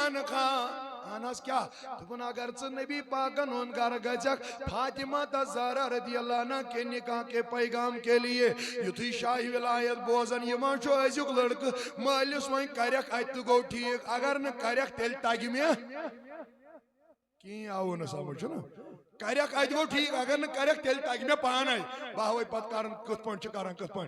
پان کھا آناس کیا دبن اگر ژٕ نبی پاکن ہن گھر گژھک فاطمہ زہرا رضی اللہ عنہ کے نکاح کے پیغام کے لیے یتھی شاہی ولایت بوزن یمان چھو ازیک لڑکہ مالس وین کرک ات گو ٹھیک اگر نہ کرک تیل تگہ مے کی آو نہ سمجھ نا کرک ات گو ٹھیک اگر نہ کرک تیل تگہ مے پانے باہوے پت کرن کت پن چھ کرن کت پن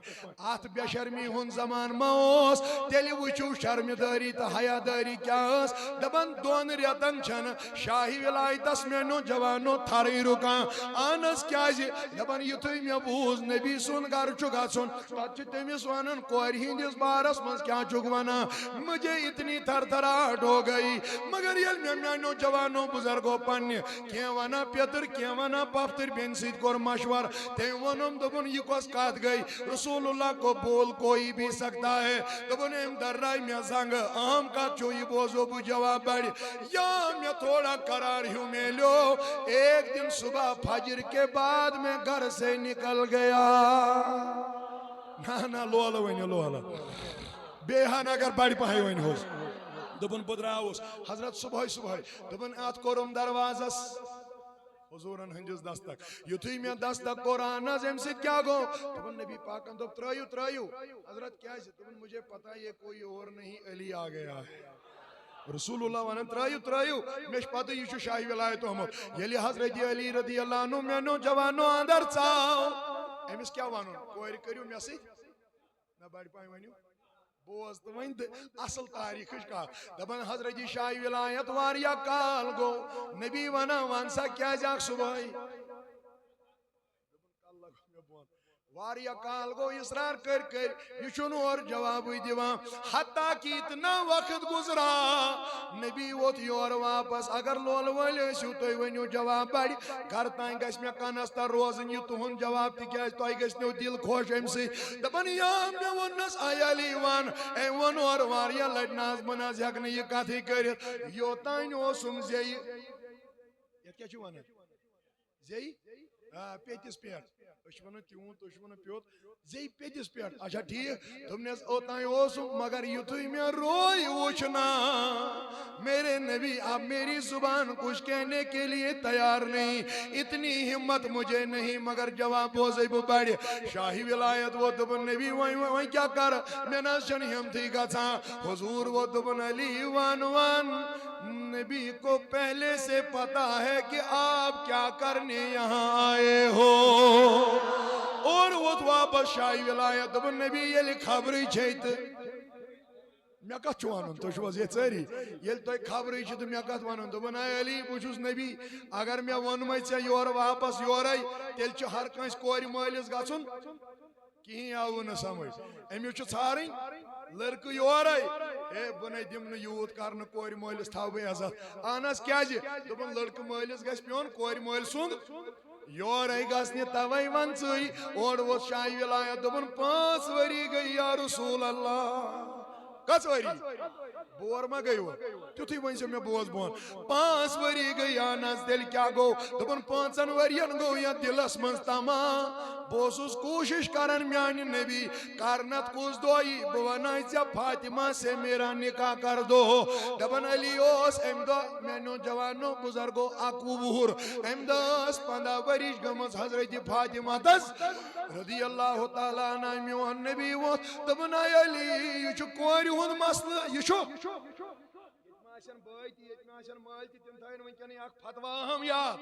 ات بے شرمی ہن زمان ما اوس تیل وچھو شرمداری تو حیا داری کیا اس دبن دون ریتن چھن شاہی ولایتس میں نو جوانو تھری رکان آنس کیا جی دبن یتھے مے بوز نبی سن گھر چھ گژھن تت چھ تمس ونن کور ہندس بارس مز کیا چھ ونان مجھے اتنی تھر تھراہٹ ہو گئی مگر یل مے میانو جوانو بزرگو پنہ کی ونا پیتر کی ونا پفتر بین سید کور مشور تم ونم دبن یہ کس کات گئی رسول اللہ کو بول کوئی بھی سکتا ہے دبن ام درائی میں زنگ عام کا چوئی بوزو بو جواب بڑھ یا میں تھوڑا قرار ہوں میلو ایک دن صبح فجر کے بعد میں گھر سے نکل گیا نا لولا ونی لولا بیہان اگر بڑی پہائی ونی ہوس دبن بدراؤس حضرت صبح دبن آت کورم دروازس حضورن ہنجز دستک یتھی میں دستک قرآن ازم سے کیا گو دبن نبی پاکن دب ترائیو حضرت کیا ہے دبن مجھے پتا یہ کوئی اور نہیں علی آ گیا ہے رسول اللہ ونن ترائیو میش پتہ یہ چھو شاہی ولایت احمد یلی حضرت علی رضی اللہ عنہ مینو جوانو اندر ژاو امس کیا ونن کور کریو مے سۭتۍ نہ بڑ پاین ونیو بوز تو ون اصل تاریخ کا دبن حضرت شاہی ولایت واریا کال گو نبی ونا ون سا کیا جاک صبح واریا کال گو اسرار کر یہ چھنو اور جواب دیوان حتیٰ کہ اتنا وقت گزرا نبی ووت یور واپس اگر لول ول ٲسِو تُہۍ ؤنِو جواب بڑِ گھر تانۍ گژھِ مےٚ کنس تل روزن یہ تُہُنٛد جواب تِکیٛازِ تۄہہِ گژھنو دل خۄش امہِ سۭتۍ دپان یا مےٚ ووٚننس اے علی ون أمۍ ووٚن اورٕ واریاہ لٹہِ نہ حظ بہٕ نہ حظ ہٮ۪کہٕ نہٕ یہِ کتھٕے کٔرِتھ یوٚتانۍ اوسُم زیٚیہِ یتھ کیٛاہ چھِ ونان زیٚیہِ پیٚتِس پٮ۪ٹھ أسۍ ونان تیوٗت تُہۍ چھِو ونان پیوٚت زیٚیہِ پیٚتِس پٮ۪ٹھ اچھا ٹھیٖک دوٚپنس اوٚتانۍ اوسُم مگر یُتھُے مےٚ روے وُچھنا میرے نبی اب میری زبان کچھ کہنے کے لیے تیار نہیں اتنی ہمت مجھے نہیں مگر جواب بوزے بہ بڑِ شاہی ولایت وہ دبن نبی وۄنۍ کیا کر مےٚ نہ حظ چھنہٕ ہمتھٕے گژھان حضور وہ دبن علی ون نبی کو پہلے سے پتا ہے کہ آپ کیا کرنے یہاں آئے ہو اور وہ واپس شاہی ولایت دبن نبی یلی خبری چھیت مےٚ کتھ چھُ وَنُن تُہۍ چھِو حظ ییٚتہِ سٲری ییٚلہِ تۄہہِ خبرٕے چھِ تہٕ مےٚ کتھ وَنُن دوٚپُن اے علی بہٕ چھُس نبی اگر مےٚ ووٚنمَے ژےٚ یورٕ واپس یورے تیٚلہِ چھُ ہر کٲنٛسہِ کورِ مٲلِس گژھُن کِہیٖنۍ آوٕ نہٕ سمجھ أمِس چھُ ژھارٕنۍ لڑکہٕ یورے ہے بہٕ نے دِمہٕ نہٕ یوٗت کرنہٕ کورِ مٲلِس تھاو بہٕ عزت اہن حظ کیٛازِ دوٚپُن لڑکہٕ مٲلِس گژھِ پیوٚن کورِ مٲلۍ سُنٛد یورے گژھنہِ تَوَے وَن ژٕے اورٕ ووت شاہی ولایت دوٚپُن 5 ؤری گٔے یا رسول اللہ کٔژ ؤری بور ما گٔیوٕ تیُتھُے ؤنۍ زیو مےٚ بوز بۄن 5 ؤری گٔے اہن حظ تیٚلہِ کیٛاہ گوٚو دوٚپُن 5 ؤرین گوٚو یتھ دِلس منٛز تمام بہٕ اوسُس کوٗشش کران میانہِ نبی کرنت کُس دۄہ یی بہٕ وناے ژےٚ فاطمہ سے میرا نکاح کر دو دپان علی اوس امہِ دۄہ میانیو جوانو بُزرگو 21 وُہُر امہِ دۄہ ٲس 15 ؤرِش گٔمٕژ حضرت فاطمہ تس رضی اللہ تعالیٰ عنہ میون نبی ووت دپان اے علی یہِ چھُ کورِ ہُنٛد مسلہٕ یہِ چھُ بٲے تہِ ییٚتہِ مےٚ آسن مٲلۍ تہِ تِم تھاون وٕنکٮ۪نٕے اکھ فتوا اہم یاد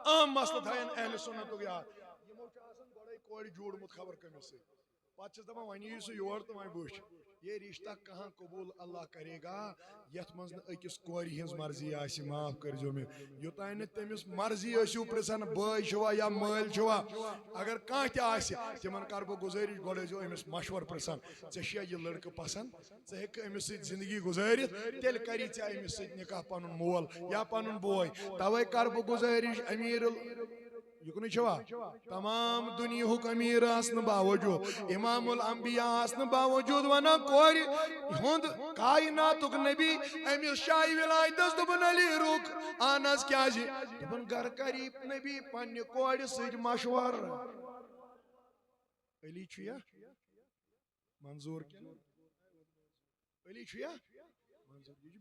اہم مسلہٕ تھاون اہلِ سُنتُک یاد یِمو چھُ آسان گۄڈے کورِ جوٗڑمُت خبر کٔمِس سۭتۍ پتہٕ چھِس دپان وۄنۍ یِیِو سُہ یور تہٕ وۄنۍ وٕچھ یہ رشتہ کہاں قبول اللہ کرے گا یتھ منٛز نہٕ أکِس کورِ ہِنٛز مرضی آسہِ معاف کٔرۍزیو مےٚ یوٚتانۍ نہٕ تٔمِس مرضی ٲسِو پرژھان بٲے چھُوا یا مٲلۍ چھُوا اگر کانٛہہ تہِ آسہِ تِمن کر بہٕ گُزٲرِش گۄڈٕ ٲسۍزیو أمِس مشور پرژھان ژےٚ چھُیا یہِ لڑکہٕ پسنٛد ژٕ ہیٚککھٕ أمِس سۭتۍ زندگی گُزٲرِتھ تیٚلہِ کری ژےٚ أمِس سۭتۍ نکاح پنُن مول یا پنُن بوے توے کر بہٕ گُزٲرِش امیر یُکنُے چھوا تمام دُنیہُک امیر آسنہٕ باوجوٗد امام الانبیاء آسنہٕ باوجوٗد ونان کورِ ہُنٛد کائناتُک نبی أمِس شاہی ولایتس دوٚپُن علی رُک اہن حظ کیٛازِ دوٚپُن گرٕ کری نبی پننہِ کورِ سۭتۍ مشور علی چھُیا منظوٗر علی چھُیا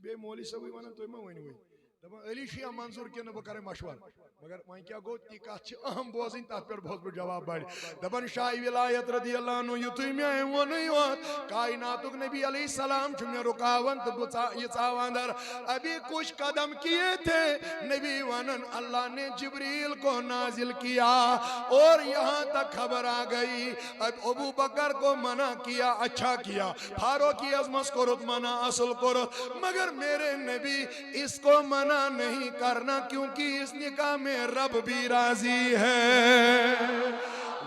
بے مولی صاحب ونان تُہۍ ما ؤنِو وۄنۍ دپان علی شیعہ منظور کِنہٕ بہٕ کرٕ مشور مگر وۄنۍ کیٛاہ گوٚو تی کتھ چھِ اہم بوزٕنۍ تتھ پٮ۪ٹھ بوزٕ بہٕ جواب بڑِ دپان شاہ ولایت رضی اللہ عنہ یُتھُے مےٚ ووٚنُے یوت کائناتُک نبی علیہ السلام چھُ مےٚ رُکاوان تہٕ بہٕ یہِ ژاوان در ابھی کچھ قدم کیے تھے نبی ونن اللہ نے جبریل کو نازل کیا اور یہاں تک خبر آ گئی اب ابو بکر کو منع کیا اچھا کیا فاروق اعظمس کوٚرُتھ منع اصل کوٚرُتھ مگر میرے نبی اس کو منع نہیں کرنا کیونکہ اس نکاح میں رب بھی راضی ہے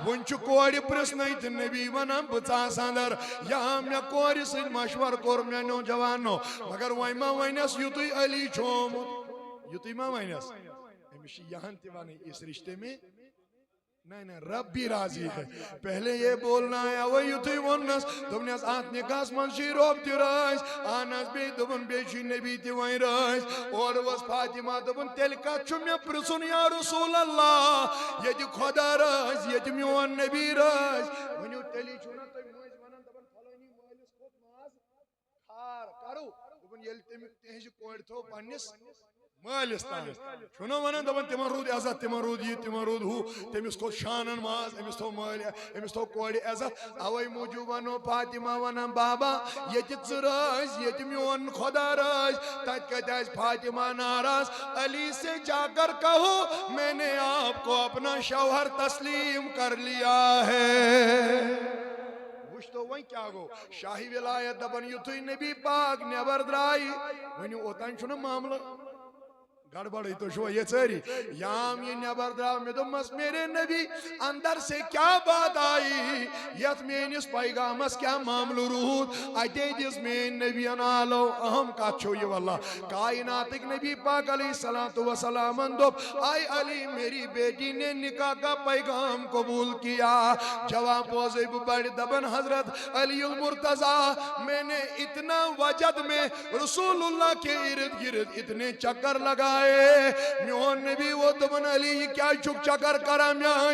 ون چھُ کورِ پرژھنٕے تہٕ نبی ونان بہٕ ژاس اندر یا مےٚ کورِ سۭتۍ مشور کوٚر میٛانیو جوانو مگر وۄنۍ ما ونٮ۪س یُتُے علی چھُ آمُت یُتُے ما ونٮ۪س أمِس چھِ یہن تہِ ونٕنۍ اس رشتے میں نہیں رب بھی راضی ہے پہلے یہ بولنا ہے اوے یُتھُے ووٚننس دوٚپنس اتھ نکاحس منٛز چھُے رۄب تہِ رٲضۍ اہنس بیٚیہِ دوٚپُن بیٚیہِ چھُے نبی تہِ وۄنۍ رٲضۍ اورٕ ؤژھ فاطمہ دوٚپُن تیٚلہِ کتھ چھُ مےٚ پرژھُن یا رسول اللہ ییٚتہِ خۄدا رٲضۍ ییٚتہِ میون نبی رٲضۍ ؤنِو تیٚلی چھُو نا تُہۍ مٔنٛزۍ ونان دپان فلٲنی مٲلِس کھوٚت ماز کھار کرو دوٚپُن ییٚلہِ تِہنٛزِ کورِ تھوٚو پننِس مٲلِس تام چھُنہ ونان دپان تِمن روٗد عزت تِمن روٗد یہِ تِمن روٗد ہُہ تٔمِس کھوٚت شانن ماز أمِس تھوٚو مٲلۍ أمِس تھوٚو کورِ عزت اوے موٗجوٗب ونو فاطمہ ونان بابا ییٚتہِ ژٕ رٲضۍ ییٚتہِ میون خۄدا رٲضۍ تتہِ کتہِ آسہِ فاطمہ ناراض علی سے جا کر کہو میں نے آپ کو اپنا شوہر تسلیم کر لیا ہے وٕچھ تو وۄنۍ کیٛاہ گوٚو شاہی ولایت دپان یُتھُے نبی پاک نٮ۪بر درٛایہِ ؤنِو اوٚتانۍ چھُنہ معاملہٕ گڑبڑ تو چھو یہ ساری یام یہ نبر درا میں دوٚپمس میرے نبی اندر سے کیا بات آئی یت میٲنِس پیغامس کیا معاملہ روٗد اتے دِژ میٲنۍ نبیَن آلو اہم کتھ چھو یہ واللہ کائناتٕکۍ نبی پاک علیہ الصلوۃ والسلامن دوٚپ آئی علی میری بیٹی نے نکاح کا پیغام قبول کیا جواب بوزے بہٕ بڑِ دپان حضرت علی المرتضیٰ میں نے اتنا وجد میں رسول اللہ کے ارد گرد اتنے چکر لگائے میون نبی وہ دبن علی کیا چک چکر کرا میاں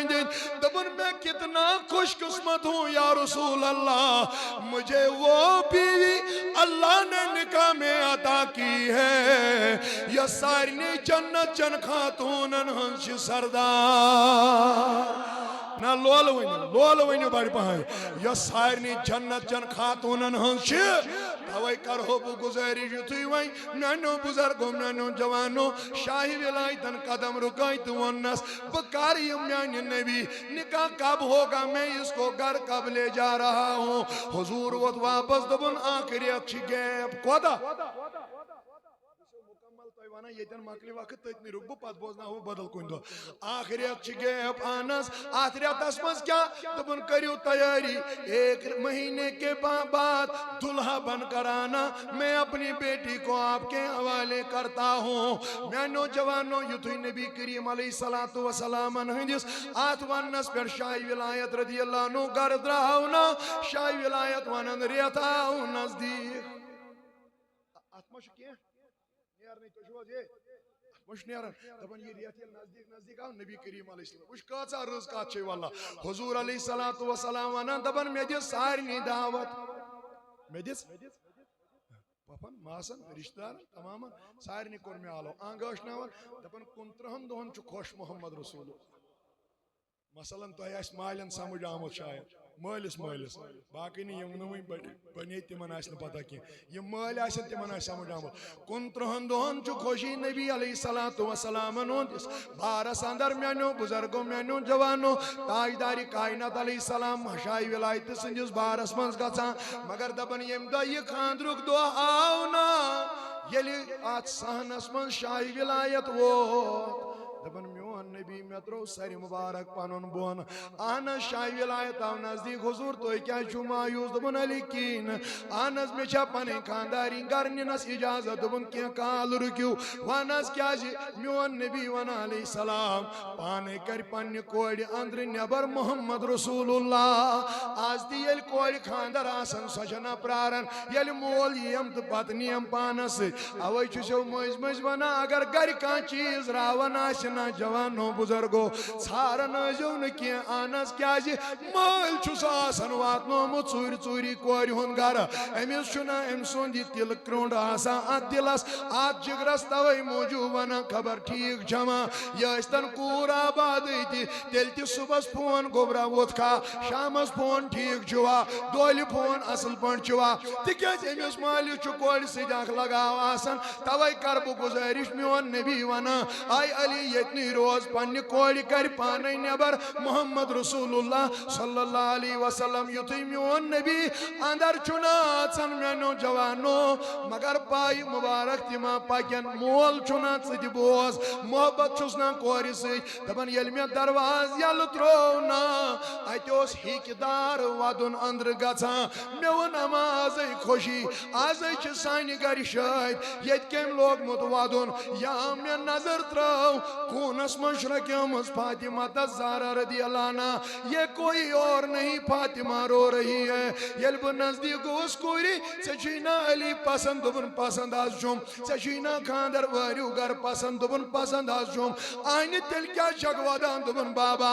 دبن میں کتنا خوش قسمت ہوں یا رسول اللہ مجھے وہ بیوی اللہ نے نکاح میں عطا کی ہے یا سارنی جنت چن خاتونن ہنش سردار نا لول ونیو بڑی پہائی یا سارنی جنت چن خاتونن ہنش اوے کرو بہٕ گزٲرِش یُتھُے وۄنۍ میٛانیو بُزرگو میٛانیو جوانو شاہی ولایتن قدم رُکٲے تہٕ ووٚننس بہٕ کر یِم میٛانہِ نبی نکاح کب ہوگا میں اس کو گھر کب لے جا رہا ہوں حضور ووت واپس دوٚپُن اکھ رٮ۪تھ چھِ گیپ کوتاہ یتن مکلہِ وقت تٔتۍ نیرُکھ بہٕ پتہٕ بوزناوو بدل کُنہِ دۄہ اکھ رٮ۪تھ چھِ گیپ اہنس اتھ رٮ۪تس منٛز کیٛاہ دوٚپُن کٔرِو تیٲری ایک مہینے کے بعد دلہا بن کر آنا میں اپنی بیٹی کو آپ کے حوالے کرتا ہوں میانو جوانو یُتھُے نبی کریم علیہ الصلوۃ والسلامن ہٕنٛدِس اتھ وننس پٮ۪ٹھ شاہی ولایت رضی اللہ عنہ گھر درٛاو نا شاہی ولایت ونان رٮ۪تھ آو نزدیٖک اتھ ما چھُ کینٛہہ نزدیک آو نبی کریم علیہ السلام وچ کۭژاہ رٕژ کتھ چھے واللہ حضور علیہ الصلوۃ والسلام ونان دپان مےٚ دِژ سارنٕے دعوت مےٚ دِژ پپن ماسن رشتہٕ دارن تمامن سارنٕے کوٚر مےٚ آلو انگ ٲشناوان دپان 29 دۄہن چھُ خۄش محمد رسول مثلاً تۄہہِ آسہِ مالٮ۪ن سمجھ آمُت شاید مٲلِس باقٕے نہٕ یِم نہٕ وۄنۍ بنے تِمن آسہِ نہٕ پتہ کینٛہہ یِم مٲلۍ آسن تِمن آسہِ سمجھ آمُت 29 دۄہن چھُ خوشی نبی علیہ الصلوۃ والسلامن ہُنٛدِس بارس اندر میانیو بزرگو میانیو جوانو تاجدارِ کائنات علیہ السلام شاہی ولایتہِ سٕنٛدِس بارس منٛز گژھان مگر دپان ییٚمہِ دۄہ یہِ خاندرُک دۄہ آو نا ییٚلہِ اتھ صحنس منٛز شاہی ولایت ووت دپان میون نبی مےٚ ترٛوو سرِ مبارک پنُن بۄن اہن حظ شاہی ولایت آو نزدیٖک حضور تُہۍ کیٛازِ چھُو مایوٗس دوٚپُن علی کِہیٖنۍ نہٕ اہن حظ مےٚ چھا پنٕنۍ خاندارِنۍ گرٕ نِنس اجازت دوٚپُن کینٛہہ کال رُکِو ون حظ کیٛازِ میون نبی ونان علیہ السلام پانے کرِ پننہِ کورِ اندرٕ نٮ۪بر محمد رسول اللہ آز تہِ ییٚلہِ کورِ خاندر آسان سۄ چھنا پراران ییٚلہِ مول یِیم تہٕ پتہٕ نِیم پانس سۭتۍ اوے چھُسو مٔنٛزۍ مٔنٛزۍ ونان اگر گرِ کانٛہہ چیٖز راوان آسہِ نا جوانو بزرگو ژھارن ٲسۍزیو نہٕ کینٛہہ اہن حظ کیازِ مٲلۍ چھُس آسان واتنومُت ژوٗرِ ژوٗری کورِ ہُنٛد گرٕ أمِس چھُنہ أمۍ سُنٛد یہِ تِلہٕ کرٛونٛڈ آسان اَتھ دِلس اَتھ جِگرس تَوَے موٗجوٗب وَنان خبر ٹھیٖک چھَما یہِ ٲسۍتن کوٗر آبادٕے تہِ تیٚلہِ تہِ صُبحس فون گوٚبرا ووٚتھ کھا شامس فون ٹھیٖک چھُوا دۄہلہِ فون اَصٕل پٲٹھۍ چھُوا تِکیٛازِ أمِس مٲلِس چھُ کورِ سۭتۍ اکھ لگاو آسان تَوَے کَرٕ بہٕ گُزٲرِش میون نبی وَنان آے علی ییٚتنٕے روز پننہِ کورِ کَرِ پانے نٮ۪بر محمد رسول اللہ صلی اللہ علیہ وسلم یُتھُے میون نبی اندر چھُنہ اژان میانیو جوانو مگر پاے مُبارک تہِ ما پکن مول چھُنہ ژٕ تہِ بوز محبت چھُس نہ کورِ سۭتۍ دپان ییٚلہِ مےٚ درواز یلہٕ تروو نا اتہِ اوس ہیٚکہِ دار ودُن أنٛدرٕ گژھان مےٚ ووٚن اما آزے خوشی آزے چھِ سانہِ گرِ شٲدۍ ییٚتہِ کٔمۍ لوگمُت ودُن یا مےٚ نظر ترٲو خوٗنس منٛز شرکیٲمٕژ فاطمہ تس زارا رضی اللہ عنہا یہ کوئی اور نہیں فاطمہ رو رہی ہے ییٚلہِ بہٕ نزدیٖک گوٚوُس کورِ ژےٚ چھُے نا علی پسنٛد دوٚپُن پسنٛد حظ چھُم ژےٚ چھُے نا خانٛدر وٲرِو گرٕ پسنٛد دوٚپُن پسنٛد حظ چھُم اہنہِ تیٚلہِ کیٛاہ چھکھ ودان دوٚپُن بابا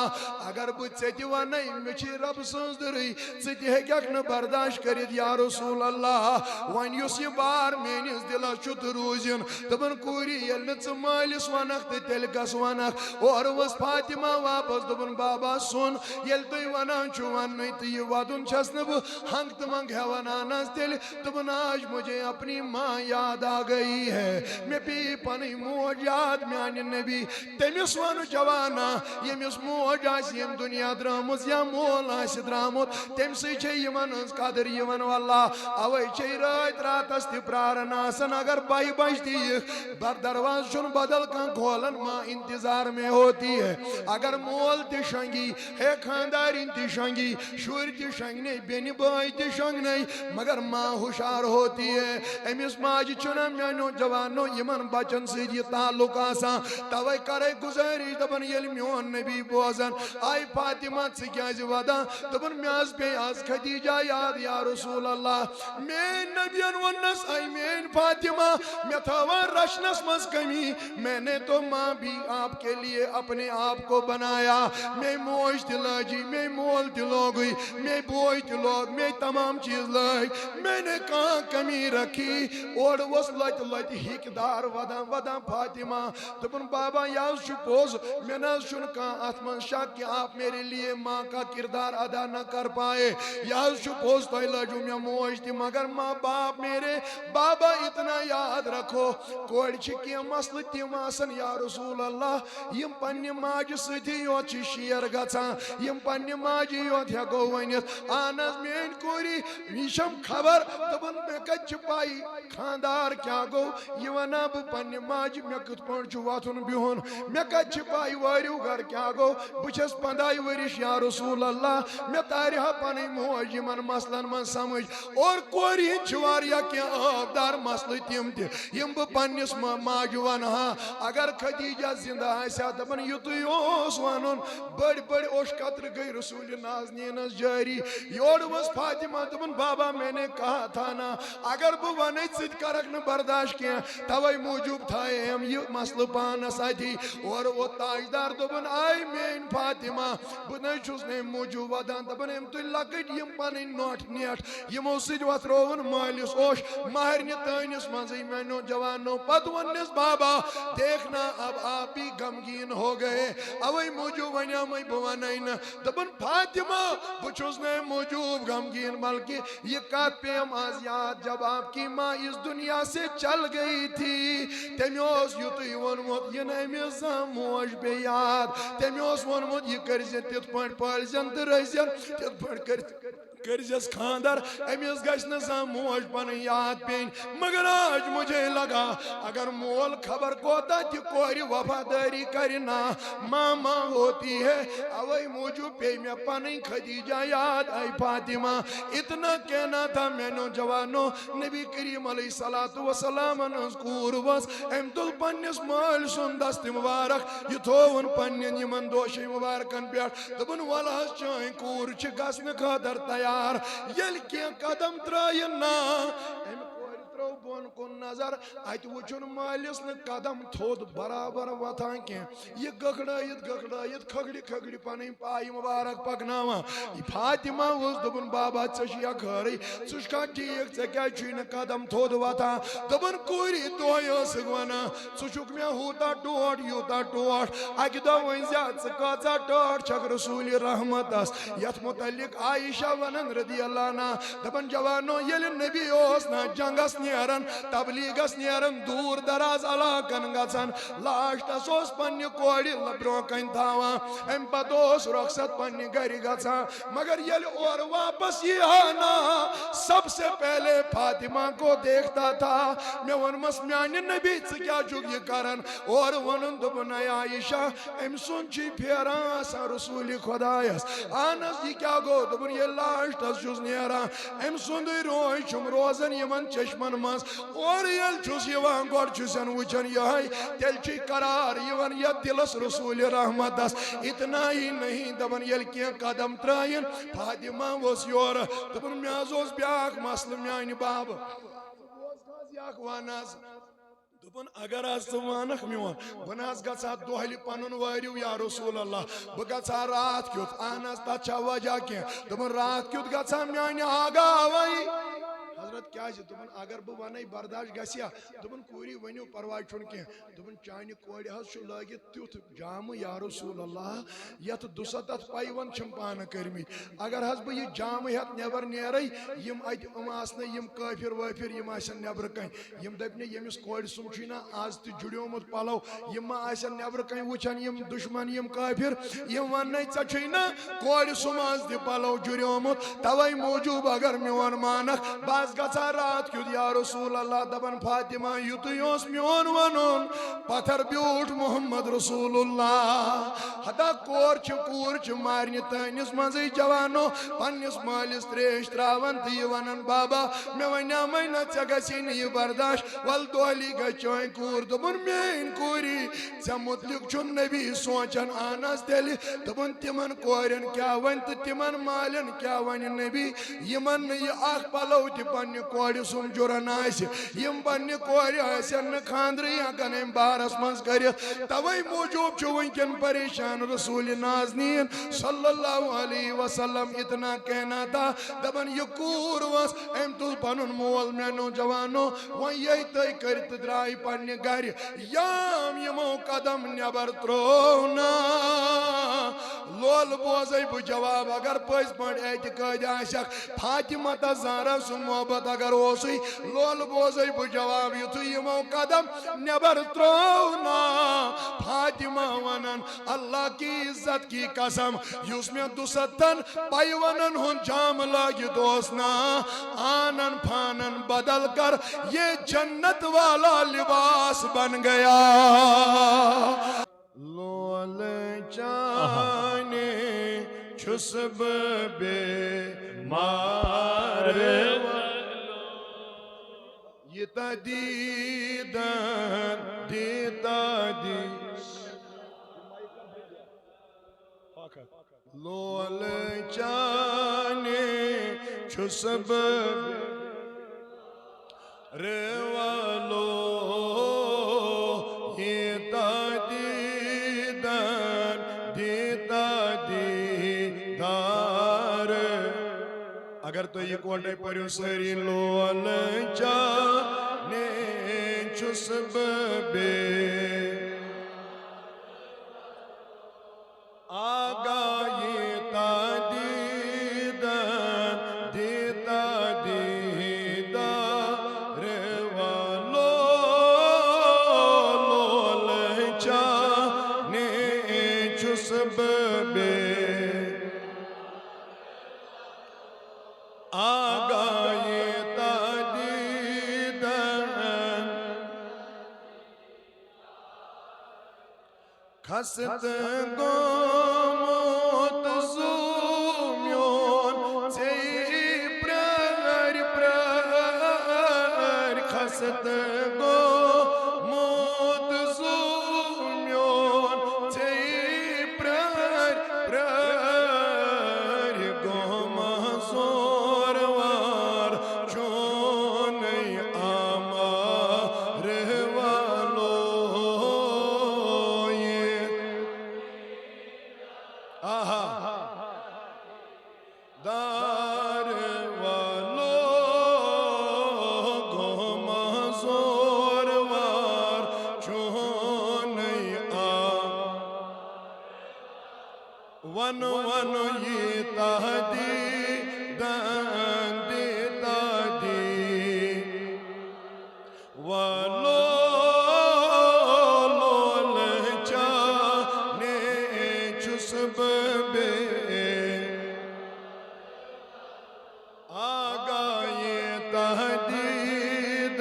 اگر بہٕ ژےٚ تہِ ونے مےٚ چھِ رۄبہٕ سٕنٛز دٕرٕے ژٕ تہِ ہیٚککھ نہٕ برداشت کٔرِتھ یا رسول اللہ وۄنۍ یُس یہِ بار میٲنِس دِلس چھُ تہٕ روٗزِن دوٚپُن کوٗرِ ییٚلہِ نہٕ ژٕ مٲلِس ونکھ تہٕ تیٚلہِ کس ونکھ اورٕ ؤژھ فاطمہ واپس دوٚپُن بابا سُن ییٚلہِ تُہۍ ونان چھُو وننُے تہٕ یہِ ودُن چھس نہٕ بہٕ ہنٛگ تہٕ منٛگ ہٮ۪وان اہن حظ تیٚلہِ دوٚپُن آج مجھے اپنی ماں یاد آ گئی ہے مےٚ پیٚیہِ پنٕنۍ موج یاد میانہِ نبی تٔمِس وَن جوانا ییٚمِس موج آسہِ ییٚمہِ دُنیا درٛٲمٕژ یا مول آسہِ درٛامُت تَمہِ سۭتۍ چھےٚ یِمن ہٕنٛز قدٕر یِوان واللہ اوے چھے رٲتۍ راتس تہِ پراران آسان اگر بہہِ بجہِ تہِ یِکھ دروازٕ چھُنہٕ بدل کانٛہہ کھولان ماں انتظار میں ہوتی ہے اگر مول تہِ شۄنگی ہے خاندارِنۍ تہِ شۄنگی شُرۍ تہِ شۄنگنے بیٚنہِ بٲے تہِ شۄنگنے مگر ماں ہُشار ہوتی ہے أمِس ماجہِ چھُنہ میانیو جوانو یِمن بچن سۭتۍ یہِ تعلق آسان توے کرے گُزٲرِش دپان ییٚلہِ میون نبی بوزان آے فاطمہ ژٕ کیازِ ودان دوٚپُن مےٚ حظ پیٚیہِ آز خدیجہ یاد یا رسول اللہ میٲنۍ نبین ووٚننس آے میٲنۍ فاطمہ مےٚ تھٲوان رچنس منٛز کمی میں نے تو ماں بھی آپ کے لیے اپنے آپ کو بنایا میں موج تہِ لٲجی میں مول تہِ لوگٕے میں بوے تہِ لوگ میں تمام چیٖز لٲگۍ میں نے کانٛہہ کمی رکھی اورٕ اوس لتہِ لتہِ ہیٚکہِ دار ودان ودان فاطمہ دوٚپُن بابا یہِ حظ چھُ پوٚز مےٚ نہ حظ چھُنہٕ کانٛہہ اتھ منٛز شک کہ آپ میرے لیے ماں کا کردار ادا نہ کر پائے یہِ حظ چھُ پوٚز تۄہہِ لٲجوٕ مےٚ موج تہِ مگر ماں باپ میرے بابا اتنا یاد رکھو کورِ چھِ کینٛہہ مسلہٕ تِم آسان یا رسول اللہ یِم پننہِ ماجہِ سۭتی یوت چھِ شیر گژھان یِم پننہِ ماجہِ یوت ہٮ۪کو ؤنِتھ اہن حظ میٲنۍ کورِ یہِ چھم خبر دوٚپُن مےٚ کتہِ چھِ پاے خاندار کیٛاہ گوٚو یہِ ونا بہٕ پننہِ ماجہِ مےٚ کِتھ پٲٹھۍ چھُ وۄتھُن بِہُن مےٚ کتہِ چھِ پاے وٲرِو گرٕ کیٛاہ گوٚو بہٕ چھس 15 ؤرِش یا رسول اللہ مےٚ تارِ ہا پنٕنۍ موج یِمن مسلن منٛز سمجھ اور کورِ ہِنٛدۍ چھِ واریاہ کینٛہہ آبدار مسلہٕ تِم تہِ یِم بہٕ پننِس ماجہِ ونہٕ ہا اگر خدیجہ زندہ آسہِ ہا دپان یُتُے اوس ونُن بٔڑۍ بٔڑۍ اوش قطرٕ گٔے رسوٗلِ نازنیٖنس جٲری یورٕ ؤژھ فاطمہ دوٚپُن بابا میں نے کہا تھا نا اگر بہٕ ونے ژٕ تہِ کرکھ نہٕ برداشت کینٛہہ توے موٗجوٗب تھاییم یہِ مسلہٕ پانس اتی اورٕ ووت تاجدار دوٚپُن آے میٲنۍ فاطمہ بہٕ نَے چھُس نہٕ امہِ موٗجوٗب ودان دپان أمۍ تُلۍ لۄکٕٹۍ یِم پنٕنۍ نوٚٹھ نیٹھ یِمو سۭتۍ وۄتھرووُن مٲلِس اوش مہرنہِ تٲنِس منٛزٕے میانیو جوانو پتہٕ ووٚننس بابا دیکھنا اب آپ بھی غمگیٖن ہو گئے اوے موٗجوٗب وَنیٛامَے بہٕ وَنَے نہٕ دوٚپُن فاطمہ بہٕ چھُس نہٕ اَمہِ موٗجوٗب غمگیٖن بلکہِ یہِ کتھ پیٚیَم آز یاد جب آپ کی ماں اس دنیا سے چل گئی تھی تٔمۍ اوس یُتُے ووٚنمُت یہِ نہٕ أمِس زانٛہہ موج پیٚیہِ یاد تٔمۍ اوس ووٚنمُت یہِ کٔرۍزِ تِتھ پٲٹھۍ پٲلۍزٮ۪ن تہٕ رٔچھزٮ۪ن تِتھ پٲٹھۍ کٔرۍزٮ۪س خانٛدر أمِس گژھِ نہٕ زانٛہہ موج پنٕنۍ یاد پیٚنۍ مگر آج مجھے لگا اگر مول خبر کوتاہ تہِ کورِ وفادٲری کرِ نا ماں ماں ہوتی ہے اوے موٗجوٗب پیٚیہِ مےٚ پنٕنۍ خدیجہ یاد آے فاطمہ اتنا کہنا تھا میانیو جوانو نبی کریم علیہ الصلوۃ والسلامن ہٕنٛز کوٗر ؤژھ أمۍ تُل پننِس مٲلۍ سُنٛد دستہِ مُبارک یہِ تھووُن پننٮ۪ن یِمن دوشے مُبارکن پٮ۪ٹھ دوٚپُن وَلہٕ حظ چٲنۍ کوٗر چھِ گژھنہٕ خٲطرٕ تیار ییٚلہِ کینٛہہ قدم ترٛایہِ نا أمۍ کورِ ترٛوو بۄن اوکن کن نظر ات وچن مالس ن قدم تھود برابر وتان کی یہ گگڑائیت گگڑائیت کھگڑی کھگڑی پنن پائی مبارک پکناوا فاطمہ اس دبن بابا ژشیا خیری ژھا ٹھیک ژے کیا چھ قدم تھود وتان دبن کوری دویس ونا ژھک مے ہوتا ٹوٹ یوتا ٹوٹ اکہ دہ ون زیاد ژٕ کۭژاہ ٹٲٹھ چھکھ رسول رحمتس یتھ متعلق عائشہ ونن رضی اللہ عنہ دپن جوانو ییٚلہِ نبی اوس نا جنگس نیران تبلیغس نیران دور دراز علاقن گژھان لاسٹس اوس پننہِ کورِ برونٛہہ کن تھاوان ام پتہٕ اوس رخصت پننہِ گرِ گژھان مگر ییٚلہِ اورٕ واپس ییٖہا نا سب سے پہلے فاطمہ کو دیکھتا تھا میں ونمس میانہِ نبی ژٕ کیٛاہ چھُکھ یہِ کران اور ونُن دوٚپُن اے عائشہ ام سُنٛد چھُ پھیران آسان رسول خدایس اہن حظ یہِ کیٛاہ گوٚو دوٚپُن ییٚلہِ لاسٹس چھُس نیران ام سُنٛدٕے روے چھُم روزان یمن چشمن منٛز اور ییٚلہِ چھُس یِوان گۄڈٕ چھُسن وٕچھان یِہے تیٚلہِ چھُے قرار یِوان یتھ دلس رسول رحمتس اتنا ہی نہیں دپان ییٚلہِ کینٛہہ قدم ترٛایِن فاطمہ اوس یورٕ دوٚپُن مےٚ حظ اوس بیٛاکھ مسلہٕ میانہِ بابہٕ یاکھ ون حظ دوٚپُن اگر حظ ژٕ وانکھ میون بہٕ نہ حظ گژھٕ ہا دۄہلہِ پنُن وٲرِو یا رسول اللہ بہٕ گژھٕ ہا راتھ کیُتھ اہن حظ تتھ چھا وجہ کینٛہہ دوٚپُن راتھ کیُتھ گژھٕ ہا میانہِ آگاہ اَوَے حضرت کیا چھِ دوٚپُن اگر بہٕ ونے برداشت گژھِ یا دوٚپُن کوٗری ؤنِو پرواے چھُنہٕ کینٛہہ دوٚپُن چانہِ کورِ حظ چھُ لٲگِتھ تیُتھ جامہٕ یا رسول اللہ یتھ دُسَتتھ پیوند چھِم پانہٕ کٔرمٕتۍ اگر حظ بہٕ یہِ جامہٕ ہٮ۪تھ نٮ۪بر نیرے یِم اتہِ یِم آسنہٕ یِم کٲفِر وٲفِر یِم آسن نٮ۪برٕ کَنۍ یِم دٔپنہِ ییٚمِس کورِ سُنٛد چھُے نا آز تہِ جُڑیومُت پلو یِم ما آسن نٮ۪برٕ کَنۍ وٕچھان یِم دُشمن یِم کٲفِر یِم وننے ژےٚ چھُے نا کورِ سُنٛد آز تہِ پلو جُڑیومُت توے موٗجوٗب اگر میون مانکھ بہٕ حظ گژھٕ ہا راتھ کیُتھ یا رسول اللہ دپان فاطمہ یُتُے اوس میون ونُن پتھر بیوٗٹھ محمد رسول اللہ ہتا کوٗر چھِ مارنہِ تٲنِس منٛزٕے جوانو پننِس مٲلِس تریش تراوان تہٕ یہِ ونان بابا مےٚ وَنیٛامے نہ ژےٚ گژھی نہٕ یہِ برداشت ول دۄہلی گژھِ چٲنۍ کوٗر دوٚپُن میٲنۍ کوٗری ژےٚ مُتعلق چھُ نبی سونٛچان اہن حظ تیٚلہِ دوٚپُن تِمن کورٮ۪ن کیٛاہ وَنہِ تہٕ تِمن مالٮ۪ن کیٛاہ وَنہِ نبی یِمن نہٕ یہِ اکھ پلو تہِ پننہِ کورِ سُنٛد جُرن آسہِ یِم پننہِ کورِ آسن نہٕ خاندرٕے ہٮ۪کان امہِ بارس منٛز کٔرِتھ توے موٗجوٗب چھُ وٕنکٮ۪ن پریشان رسول نازنیٖن صلی اللہ علیہ وسلم اتنا کہنا تھا دپان یہِ کوٗر ؤژھ أمۍ تُل پنُن مول میانیو جوانو وۄنۍ ییٚتہِ تُہۍ کٔرِتھ تہٕ درٛاے پننہِ گرِ یام یِمو قدم نٮ۪بر ترٛوو نا لولہٕ بوزے بہٕ جواب اگر پٔزۍ پٲٹھۍ اعتقٲدی آسٮ۪کھ فاطمہ تس زہرا سُنٛد محبت اگر اوسُے لولہٕ بوزے بہٕ جواب یُتھُے یِمو قدم نٮ۪بر ترٛوو نا فاطمہ ونان اللہ کی عزت کی قسم یُس مےٚ دُسَتھن پیونن ہُنٛد جامہٕ لٲگِتھ اوس نا آنن فانن بدل کر یہ جنت والا لباس بن گیا لول چانے چھُس بہٕ بیمار ییٖتاہ دیٖدن دیٖتا دی لول چانے چھُس بہٕ والو ییٖتاہ دیٖدن دیٖتا دیٖدار اگر تُہۍ یِکوٹے پٔرِو سٲری لول چانے چھُس بہٕ آگاہ ییٖتاہ دیٖدن دیٖتا دیٖدار والو لول چانے چھُس بہٕ آگاہ ییٖتاہ دیٖدن کھست گوٚمُت زُو میون ژےٚ پرٛٲرۍ پرٛٲرۍ کھست گوٚمُت زُو میون ژےٚ پرٛٲرۍ پرٛٲرۍ گوٚو زور وار چونٕے آمار ون ون یہ تہدی دندی تہدی ولو لول چانے چھس بے آگا یہ تہدید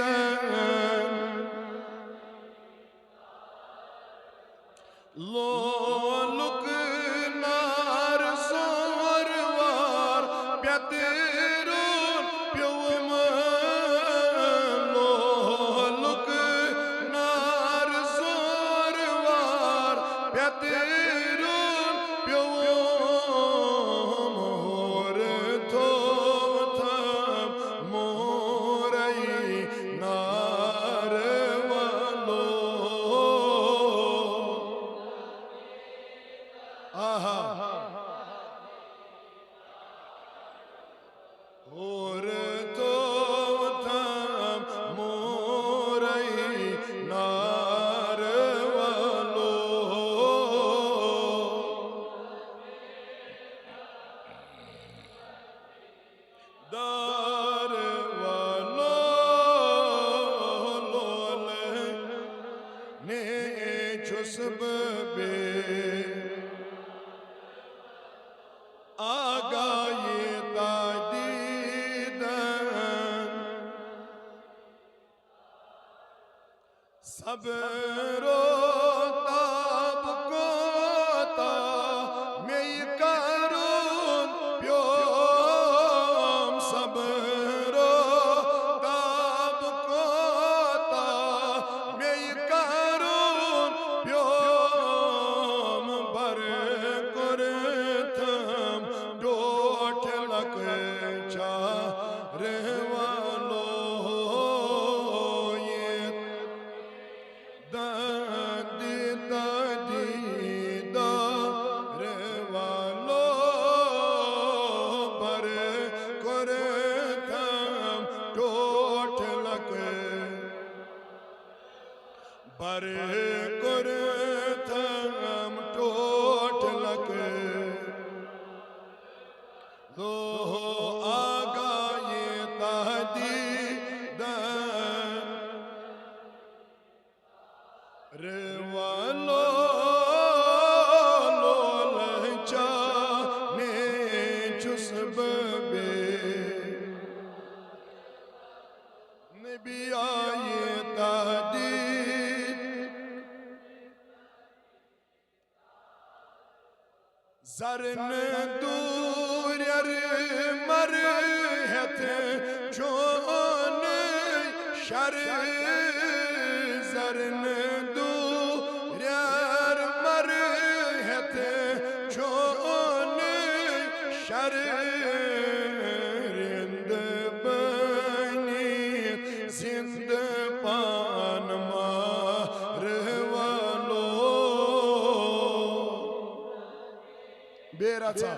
لولک نار سور وار پیترون پیوم لولک نار سور وار پیترون پیوم مور تھو تھم موری نار والو اور تو تھم موری نار والو دار والو لول نے چھسب بے آگا یہ تہدید صبر و تاب کوتا میں کرون پیوم صبر و تاب کوتا میں کرون پیوم بر کرتم ڈوٹ لک چار والو یہ دندی تہدی دار والو بر کرتم ڈوٹ لک بر کرتم ٹوٹ لک لو آگا یہ تہدید والو لول چانے چھسب بے نبی آئے تہدید زرن دور مرہت چون شر زرن دور مرہت چون شر رند بنی زند پان مار والو بیرا تھا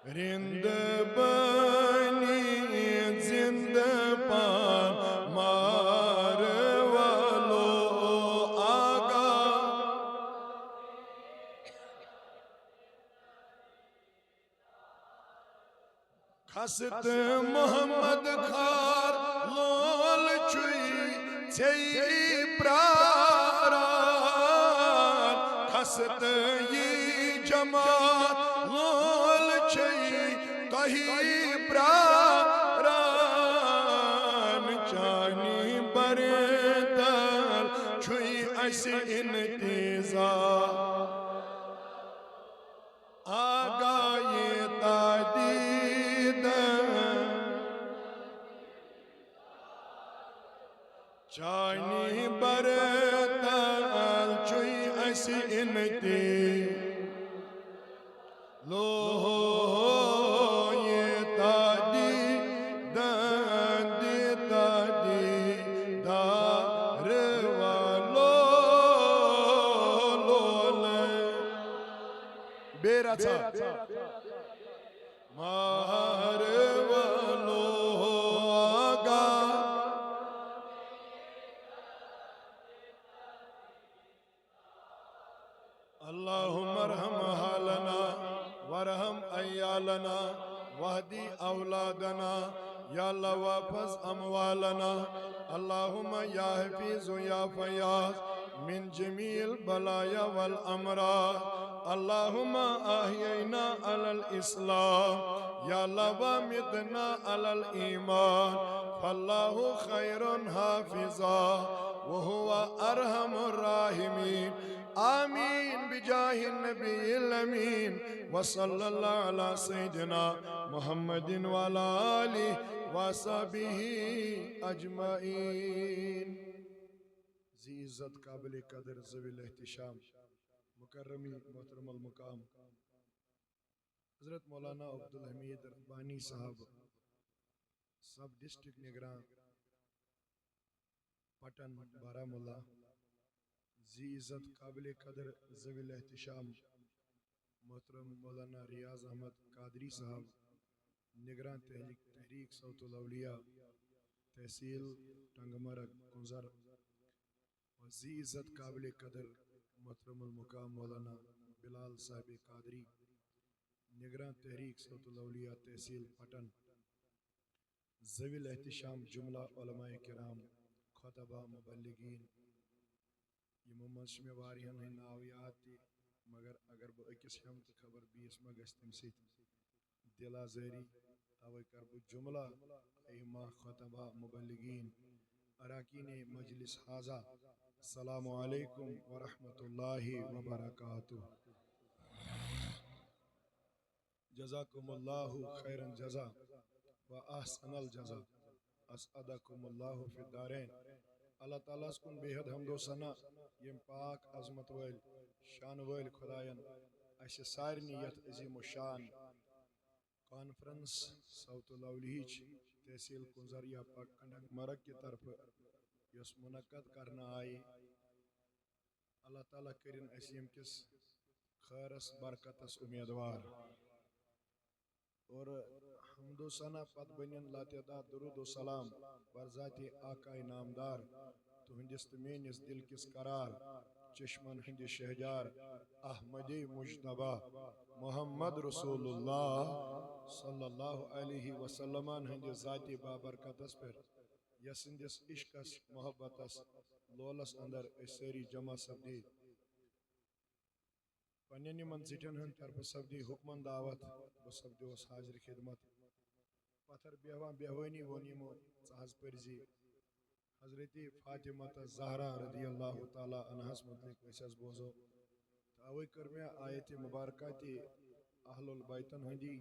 رند بنی زند پان مار والو آگا خست محمد خار لول چوئی چھئی پراران خست یہ جماعت لول چھئی تہی پراران چانی بردل چھوئی اس انتظار آگا یہ تہدید چانی بردل چھوئی اس انتظار لو یہ تہدید دار والو لول بیرا تھا مار والو آگا اللهم ارحمها لنا وارحم عيالنا واهدي أولادنا يا الله واحفظ أموالنا اللهم يا حفيظ يا فياض من جميع البلايا والأمراض اللهم أحيينا على الإسلام يا الله وامتنا على الإيمان فالله خير حافظا وهو أرحم الراحمين آمين بجاه النبي الأمين وصلى الله على سيدنا محمد وعلى آله وصحبه أجمعين. ذی عزت قابل قدر ذوی الاحتشام مکرمی محترم المقام حضرت مولانا عبدالحمید ربانی صاحب سب ڈسٹرکٹ نگران پٹن بارہمولہ. ذی عزت قابل قدر ذوی الاحتشام محترم مولانا ریاض احمد قادری صاحب نگران تحریک صوت الاولیاء تحصیل ٹنگمرگ کنزر. ذی عزت قابل قدر محترم المقام مولانا بلال صاحب قادری نگران تحریک صوت الاولیاء تحصیل پٹن. ذوی الاحتشام جملہ علماء کرام خطبہ مبلغین یمو مز میں واریہن ہند ناو یاد تی مگر اگر بہ اکس ہم تو خبر بیس ما گژھِ تم سۭتۍ دل آزٲری توے کر بہ جملہ ائمہ خطبہ مبلغین اراکین مجلس حاضہ السلام علیکم ورحمۃ اللہ وبرکاتہ. جزاکم اللہ خیر الجزا و احسن الجزا اسعدکم اللہ فی الدارین. اللہ تعالیٰ کن بے حد حمد و ثنا یم پاک عظمت ول شان ول خدائن اس سارنی یت عظیم و شان کانفرنس صوت الاولیاء تحصیل کنزریا پٹنگ مرگ کی طرف یس منعقد کرنا آئی. اللہ تعالیٰ کرن اسیم کس خیرس برکتس امیدوار اور حمد و ثنا پت بنین لاتعداد درود و سلام بر ذات آقا نامدار تہندس تو میانس دل کس قرار چشمن ہند شہجار احمدی مجتبہ محمد رسول اللہ صلی اللہ علیہ وسلم ہند ذاتی بابرکتس پر یسندس عشقس محبتس لولس اندر سری جمع سپدی پنن یمن زٹن ہند طرف سپدی حکمن دعوت بہ سپدوس حاضر خدمت پتھر بیہوان بیہوانی ونیمو ژہز پرزی حضرت فاطمہ زہرا رضی اللہ تعالی عنہس متعلق اسس بوزو اوے کر میں آیت مبارکہ تی اہل البیتن ہندی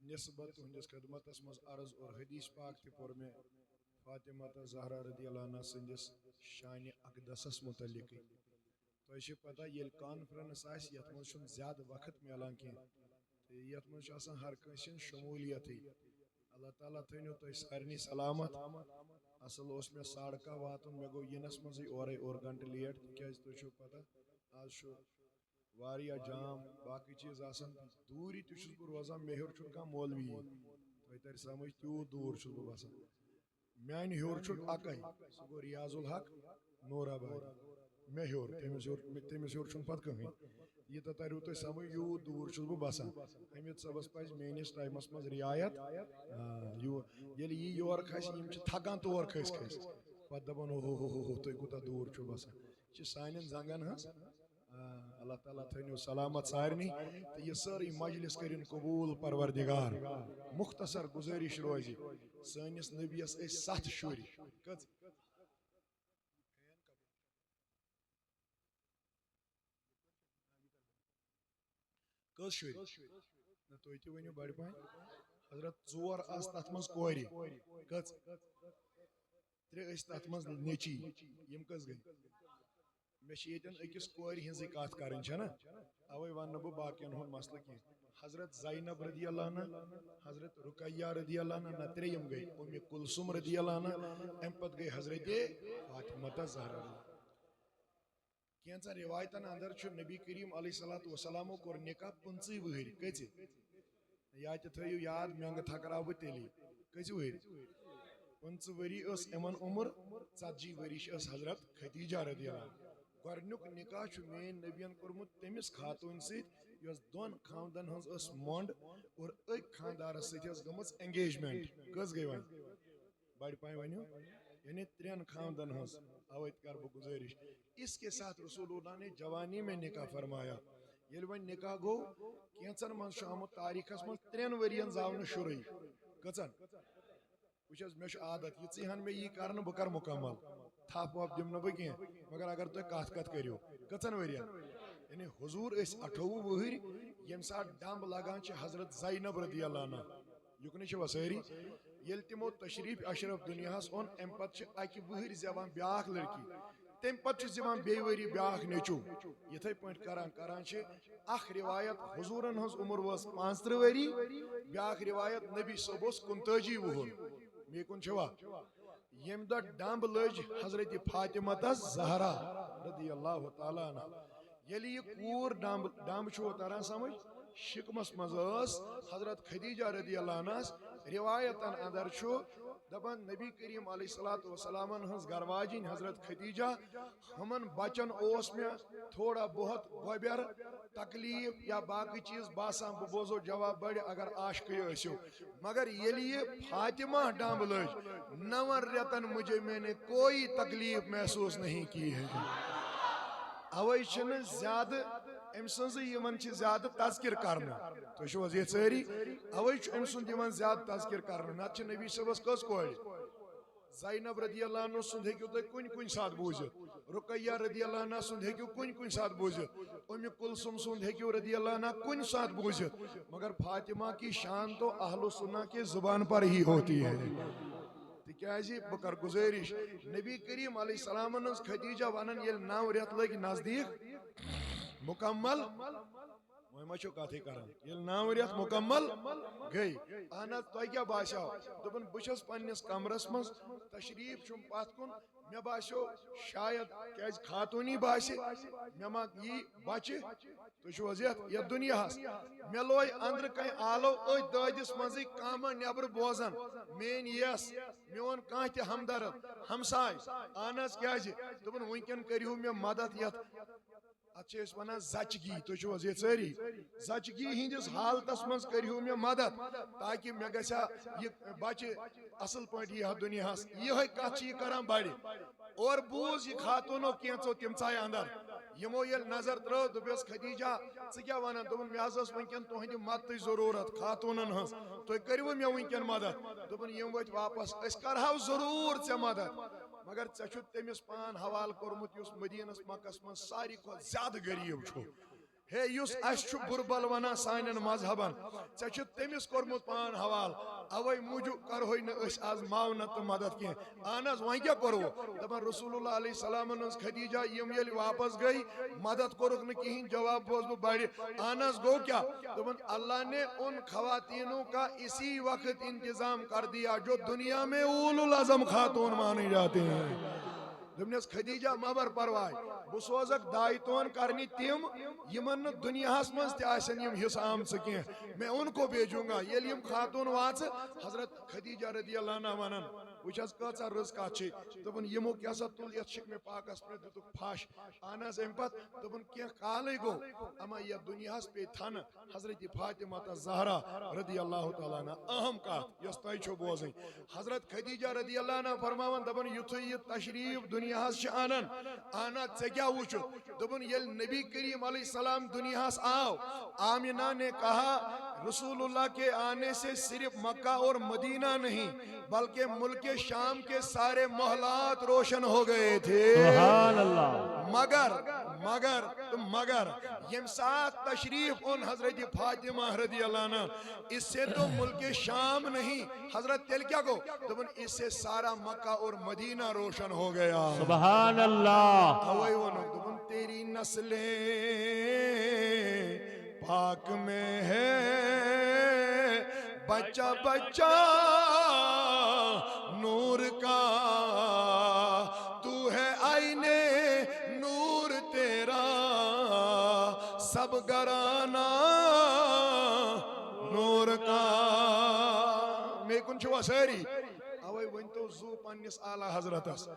نسبت ہندس خدمتس مز عرض اور حدیث پاک تی پور میں فاطمہ زہرا رضی اللہ عنہ سندس شان اقدسس متعلق. تو یہ پتہ یل کانفرنس آس یت مز زیادہ وقت ملان کی یت مز ہر کنسن شمولیت. اللہ تعالیٰ تھنو تہ سارنی سلامت. اصل اس میں 11:30 واتن مے گو ینس مزی اور گھنٹہ لیٹ تکیاز تہ پتہ آج واریا جام باقی چیز آسان دوری تہ چھس بہ روزان مے ہیور چھن کانٛہہ مولوی تہ تر سمجھ تیوت دور چھس بہ بسان میانہ ہیور چھن اکے سہ گو ریاض الحق نور آباد مے ہیور تمس ہیور چھن پتہ کہین یہ تہ ترو تہ سمجھ یوت دور چھس بہ بسان. حمید صبس پز میانس ٹائمس مز رعایت یل یہ یور کھس یم چھ تھکان تور کھس کھس پتہ دپان ہو تہ کوتاہ دور چھو بسان یہ سانن زنگن ہز. اللہ تعالیٰ تھنو سلامت سارنی تو یہ ساری مجلس کرن قبول پروردگار. مختصر گزارش روزی سانس نبیس 7 شری کت شری نہ تھی تہ ونو بڑ پہن حضرت 4 آس تر مز کور کت 3 تر مز نیچی یم کس گئی مے یتن اکس کور ہنز کت کرن چھنا اوے ون بہ باقین ہند مسئلہ کی. حضرت زینب رضی اللہ عنہ حضرت رقیہ رضی اللہ عنہ نہ تریم گئی ام کلثوم رضی اللہ عنہ ام پت گئی حضرت فاطمہ زہرا. کینچہ روایتن اندر چھ نبی کریم علیہ الصلوۃ والسلام کور نکاح 25 وہر کچ یا تہ تھیو یاد منگ تھکراو بہ تیلی کچ وہر 25 وری اس امن عمر 40 وری اس حضرت خدیجہ رضی اللہ عنہ گۄڈنیُک نکاح چھُ میٲنۍ نبیَن کوٚرمُت تٔمِس خاتوٗن سۭتۍ یۄس دۄن خاندن ہٕنٛز ٲس مۄنٛڈ اور أکۍ خاندارس سۭتۍ ٲس گٔمٕژ انگیجمنٹ کٔژ گٔے وۄنۍ بڑِ پایہِ ؤنِو یعنی 3 خاندن ہٕنٛز اوے کر بہٕ گزٲرش اس کے ساتھ رسول اللہ نے جوانی میں نکاح فرمایا ییٚلہِ وۄنۍ نکاح گوٚو کینٛژن منٛز چھُ آمُت تاریخس منٛز 3 ؤرین زاونہٕ شُرُے کٔژن وٕچھ حظ مےٚ چھُ عادت یِژٕے ہن مےٚ یی کرنہٕ بہٕ کرٕ مُکمل تھپھ وپھ دِمہٕ نہٕ بہٕ کینٛہہ مگر اگر تُہۍ کتھ کٔرِو کٔژن ؤرین یعنی حضوٗر ٲسۍ 28 وٕہٕرۍ ییٚمہِ ساتہٕ ڈمب لگان چھِ حضرت زینب رضی اللہ عنہ یُکنٕے چھِوا سٲری ییٚلہِ تِمو تشریٖف اشرف دُنیاہس اوٚن امہِ پتہٕ چھِ اکہِ وٕہٕرۍ زٮ۪وان بیٛاکھ لڑکی تمہِ پتہٕ چھُ زٮ۪وان بیٚیہِ ؤری بیٛاکھ نیٚچوٗ یِتھے پٲٹھۍ کران چھِ اکھ روایت حضوٗرن ہٕنٛز عمر وٲژ 35 ؤری بیٛاکھ روایت نبی صٲب اوس 39 وُہُر مے کُن چھوا ییٚمہِ دۄہ ڈمب لٔج حضرت فاطمہ تس زہرا رضی اللہ تعالیٰ عنہ ییٚلہِ یہِ کوٗر ڈمب چھُوا تران سمجھ شِکمس منٛز ٲس حضرت خدیجہ رضی اللہ عنہس روایتن اندر چھُ دپان نبی کریم علیہ الصلوۃ والسلامن ہٕنٛز گرواجِنۍ حضرت خدیجہ ہُمن بچن اوس مےٚ تھوڑا بہت گۄبٮ۪ر تکلیٖف یا باقٕے چیٖز باسان بہٕ بوزو جواب بڑِ اگر عاشقٕے ٲسِو مگر ییٚلہِ یہِ فاطمہ ڈمب لٔج 9 رٮ۪تن مجھے میں نے کوئی تکلیف محسوس نہیں کی ہے اوے چھنہٕ زیادٕ أمۍ سٕنٛزٕے یِمن چھِ زیادٕ تذکر کرنہٕ تُہۍ چھِو حظ ییٚتہِ سٲری اوے چھُ أمۍ سُنٛد یِوان زیادٕ تذکر کرنہٕ نتہٕ چھِ نبی صٲبس کٔژ کورِ زینب رضی اللہ عنہ سُنٛد ہیٚکِو تُہۍ کُنہِ ساتہٕ بوٗزِتھ رُقیہ رضی اللہ عنہ سُنٛد ہیٚکِو کُنہِ ساتہٕ بوٗزِتھ اُمہِ کلثوم سُنٛد ہیٚکِو رضی اللہ عنہ کُنہِ ساتہٕ بوٗزِتھ مگر فاطمہ کی شان تو اہل سنہ کی زبان پر ہی ہوتی ہے تِکیٛازِ بہٕ کرٕ گُزٲرِش نبی کریم علیہ السلامن ہٕنٛز خدیجہ ونان ییٚلہِ 9 رٮ۪تھ لٔگۍ نزدیٖک مُکمل وۄنۍ ما چھو کتھٕے کران ییٚلہِ 9 رٮ۪تھ مُکمل گٔے اہن حظ تۄہہِ کیٛاہ باسیو دوٚپُن بہٕ چھُس پننِس کمرس منٛز تشریٖف چھُم پتھ کُن مےٚ باسیو شاید کیٛازِ خاتوٗنی باسہِ مےٚ ما یی بچہِ تُہۍ چھِو حظ یتھ دُنیاہس مےٚ لوے أنٛدرٕ کنہِ آلو أتھۍ دٲدِس منٛزٕے کانٛہہ ما نٮ۪برٕ بوزان میٲنۍ یس میون کانٛہہ تہِ ہمدرد ہمساے اہن حظ کیٛازِ دوٚپُن وٕنکٮ۪ن کٔرِو مےٚ مدد یتھ اتھ چھِ أسۍ ونان زچگی تُہۍ چھِو حظ ییٚتہِ سٲری زچگی ہِنٛدِس حالتس منٛز کٔرِو مےٚ مدد تاکہِ مےٚ گژھِ ہا یہِ بچہِ اصل پٲٹھۍ یی ہا دُنیاہس یِہے کتھ چھِ یہِ کران بڑِ اور بوٗز یہِ خاتوٗنو کینٛژو تِم ژاے انٛدر یِمو ییٚلہِ نظر ترٲو دوٚپیس خدیجہ ژٕ کیٛاہ ونان دوٚپُن مےٚ حظ ٲس وٕنکٮ۪ن تُہنٛدِ مدتٕچ ضروٗرت خاتوٗنن ہٕنٛز تُہۍ کٔرِوٕ مےٚ وٕنکٮ۪ن مدد دوٚپُن یِم ؤتھۍ واپس أسۍ کرہاو ضروٗر ژےٚ مدد مگر ژےٚ چھُتھ تٔمِس پان حوالہٕ کوٚرمُت یُس مدیٖنس مکس منٛز ساروی کھۄتہٕ زیادٕ غریٖب چھُ ہے یُس اسہِ چھُ بُربل ونان سانٮ۪ن مذہبن ژےٚ چھُتھ تٔمِس کوٚرمُت پان حوالہٕ اوے موٗجوٗب کرہوے نہٕ أسۍ آز معاونت تہٕ مدد کینٛہہ اہن حظ وۄنۍ کیٛاہ کوٚروٕ دپان رسول اللہ علیہ السلامن ہٕنٛز خدیجہ یِم ییٚلہِ واپس گٔے مدد کوٚرُکھ نہٕ کِہینۍ جواب بوز بہٕ بڑِ اہن حظ گوٚو کیٛاہ دوٚپُن اللہ نے ان خواتینوں کا اسی وقت انتظام کر دیا جو دنیا میں اول العزم خاتون مانے جاتے ہیں دوٚپنس خدیجہ ما بر پرواے بہٕ سوزکھ دایہِ تون کرنہِ تِم یِمن نہٕ دُنیاہس منٛز تہِ آسن یِم حصہٕ آمژٕ کینٛہہ میں ان کو بھیجوں گا ییٚلہِ یِم خاتوٗن واژٕ حضرت خدیجہ رضی اللہ عنہ ونان وٕچھ حظ کۭژاہ رٕژ کتھ چھِ دوٚپُن یِمو کیٛاہ سا تُل یتھ شِکمہِ پاکس پٮ۪ٹھ دِتُکھ پھش اہن حظ امہِ پتہٕ دوٚپُن کینٛہہ کالٕے گوٚو اما یتھ دُنیاہس پیٚیہِ تھنہٕ حضرت فاطمہ تس زہرا رضی اللہ تعالیٰ عنہ اہم کتھ یۄس تۄہہِ چھو بوزٕنۍ حضرت خدیجہ رضی اللہ عنہ فرماوان دپان یُتھُے یہِ تشریٖف دُنیاہس چھِ انان اہن حظ ژےٚ کیٛاہ وٕچھُتھ دوٚپُن ییٚلہِ نبی کریم علیہ السلام دُنیاہس آو آمنہ نے کہا رسول اللہ کے آنے سے صرف مکہ اور مدینہ نہیں بلکہ ملک شام کے سارے محلات روشن ہو گئے تھے سبحان اللہ مگر یم ساتھ تشریف ان حضرت فاطمہ رضی اللہ عنہ اس سے تو ملک شام نہیں حضرت تیل کیا گو دوبن اس سے سارا مکہ اور مدینہ روشن ہو گیا سبحان اللہ اوے ونو دوبن تیری نسلیں پاک میں ہے بچہ بچہ نور کا تو ہے آئینے نور تیرا سب گرانا نور کا میں کن چھوا سیری اوے ونتو زو پنس اعلی حضرتس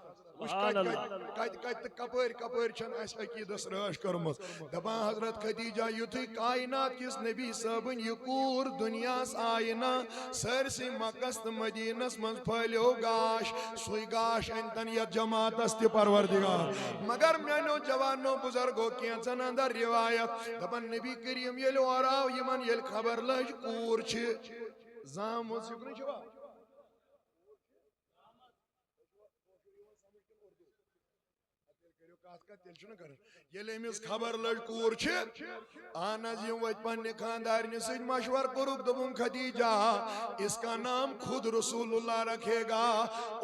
کپر اس عقیدس رٲچھ کٔرمٕژ دپان حضرت خدیجہ یُتھُے کائنات کس نبی صٲبن یہ کوٗر دُنیاہس آیہِ نا سٲرسٕے مکس تہٕ مدینس منٛز پھٔہلیو گاش سُے گاش أنۍتن یتھ جماعتس تہِ پروردگار مگر میانیو جوانو بزرگو کینژن اندر روایت دپان نبی کریم ییٚلہِ اورٕ آو یمن ییٚلہِ خبر لٔج کوٗر چھِ زامٕژ یُکنٕے چھوا ییٚلہِ أمِس خبر لٔج کوٗر چھِ اہن حظ یِم وٲتۍ پننہِ خاندارنہِ سۭتۍ مشور کوٚرُکھ دوٚپُن خدیجہ اس کا نام خود رسول اللہ رکھے گا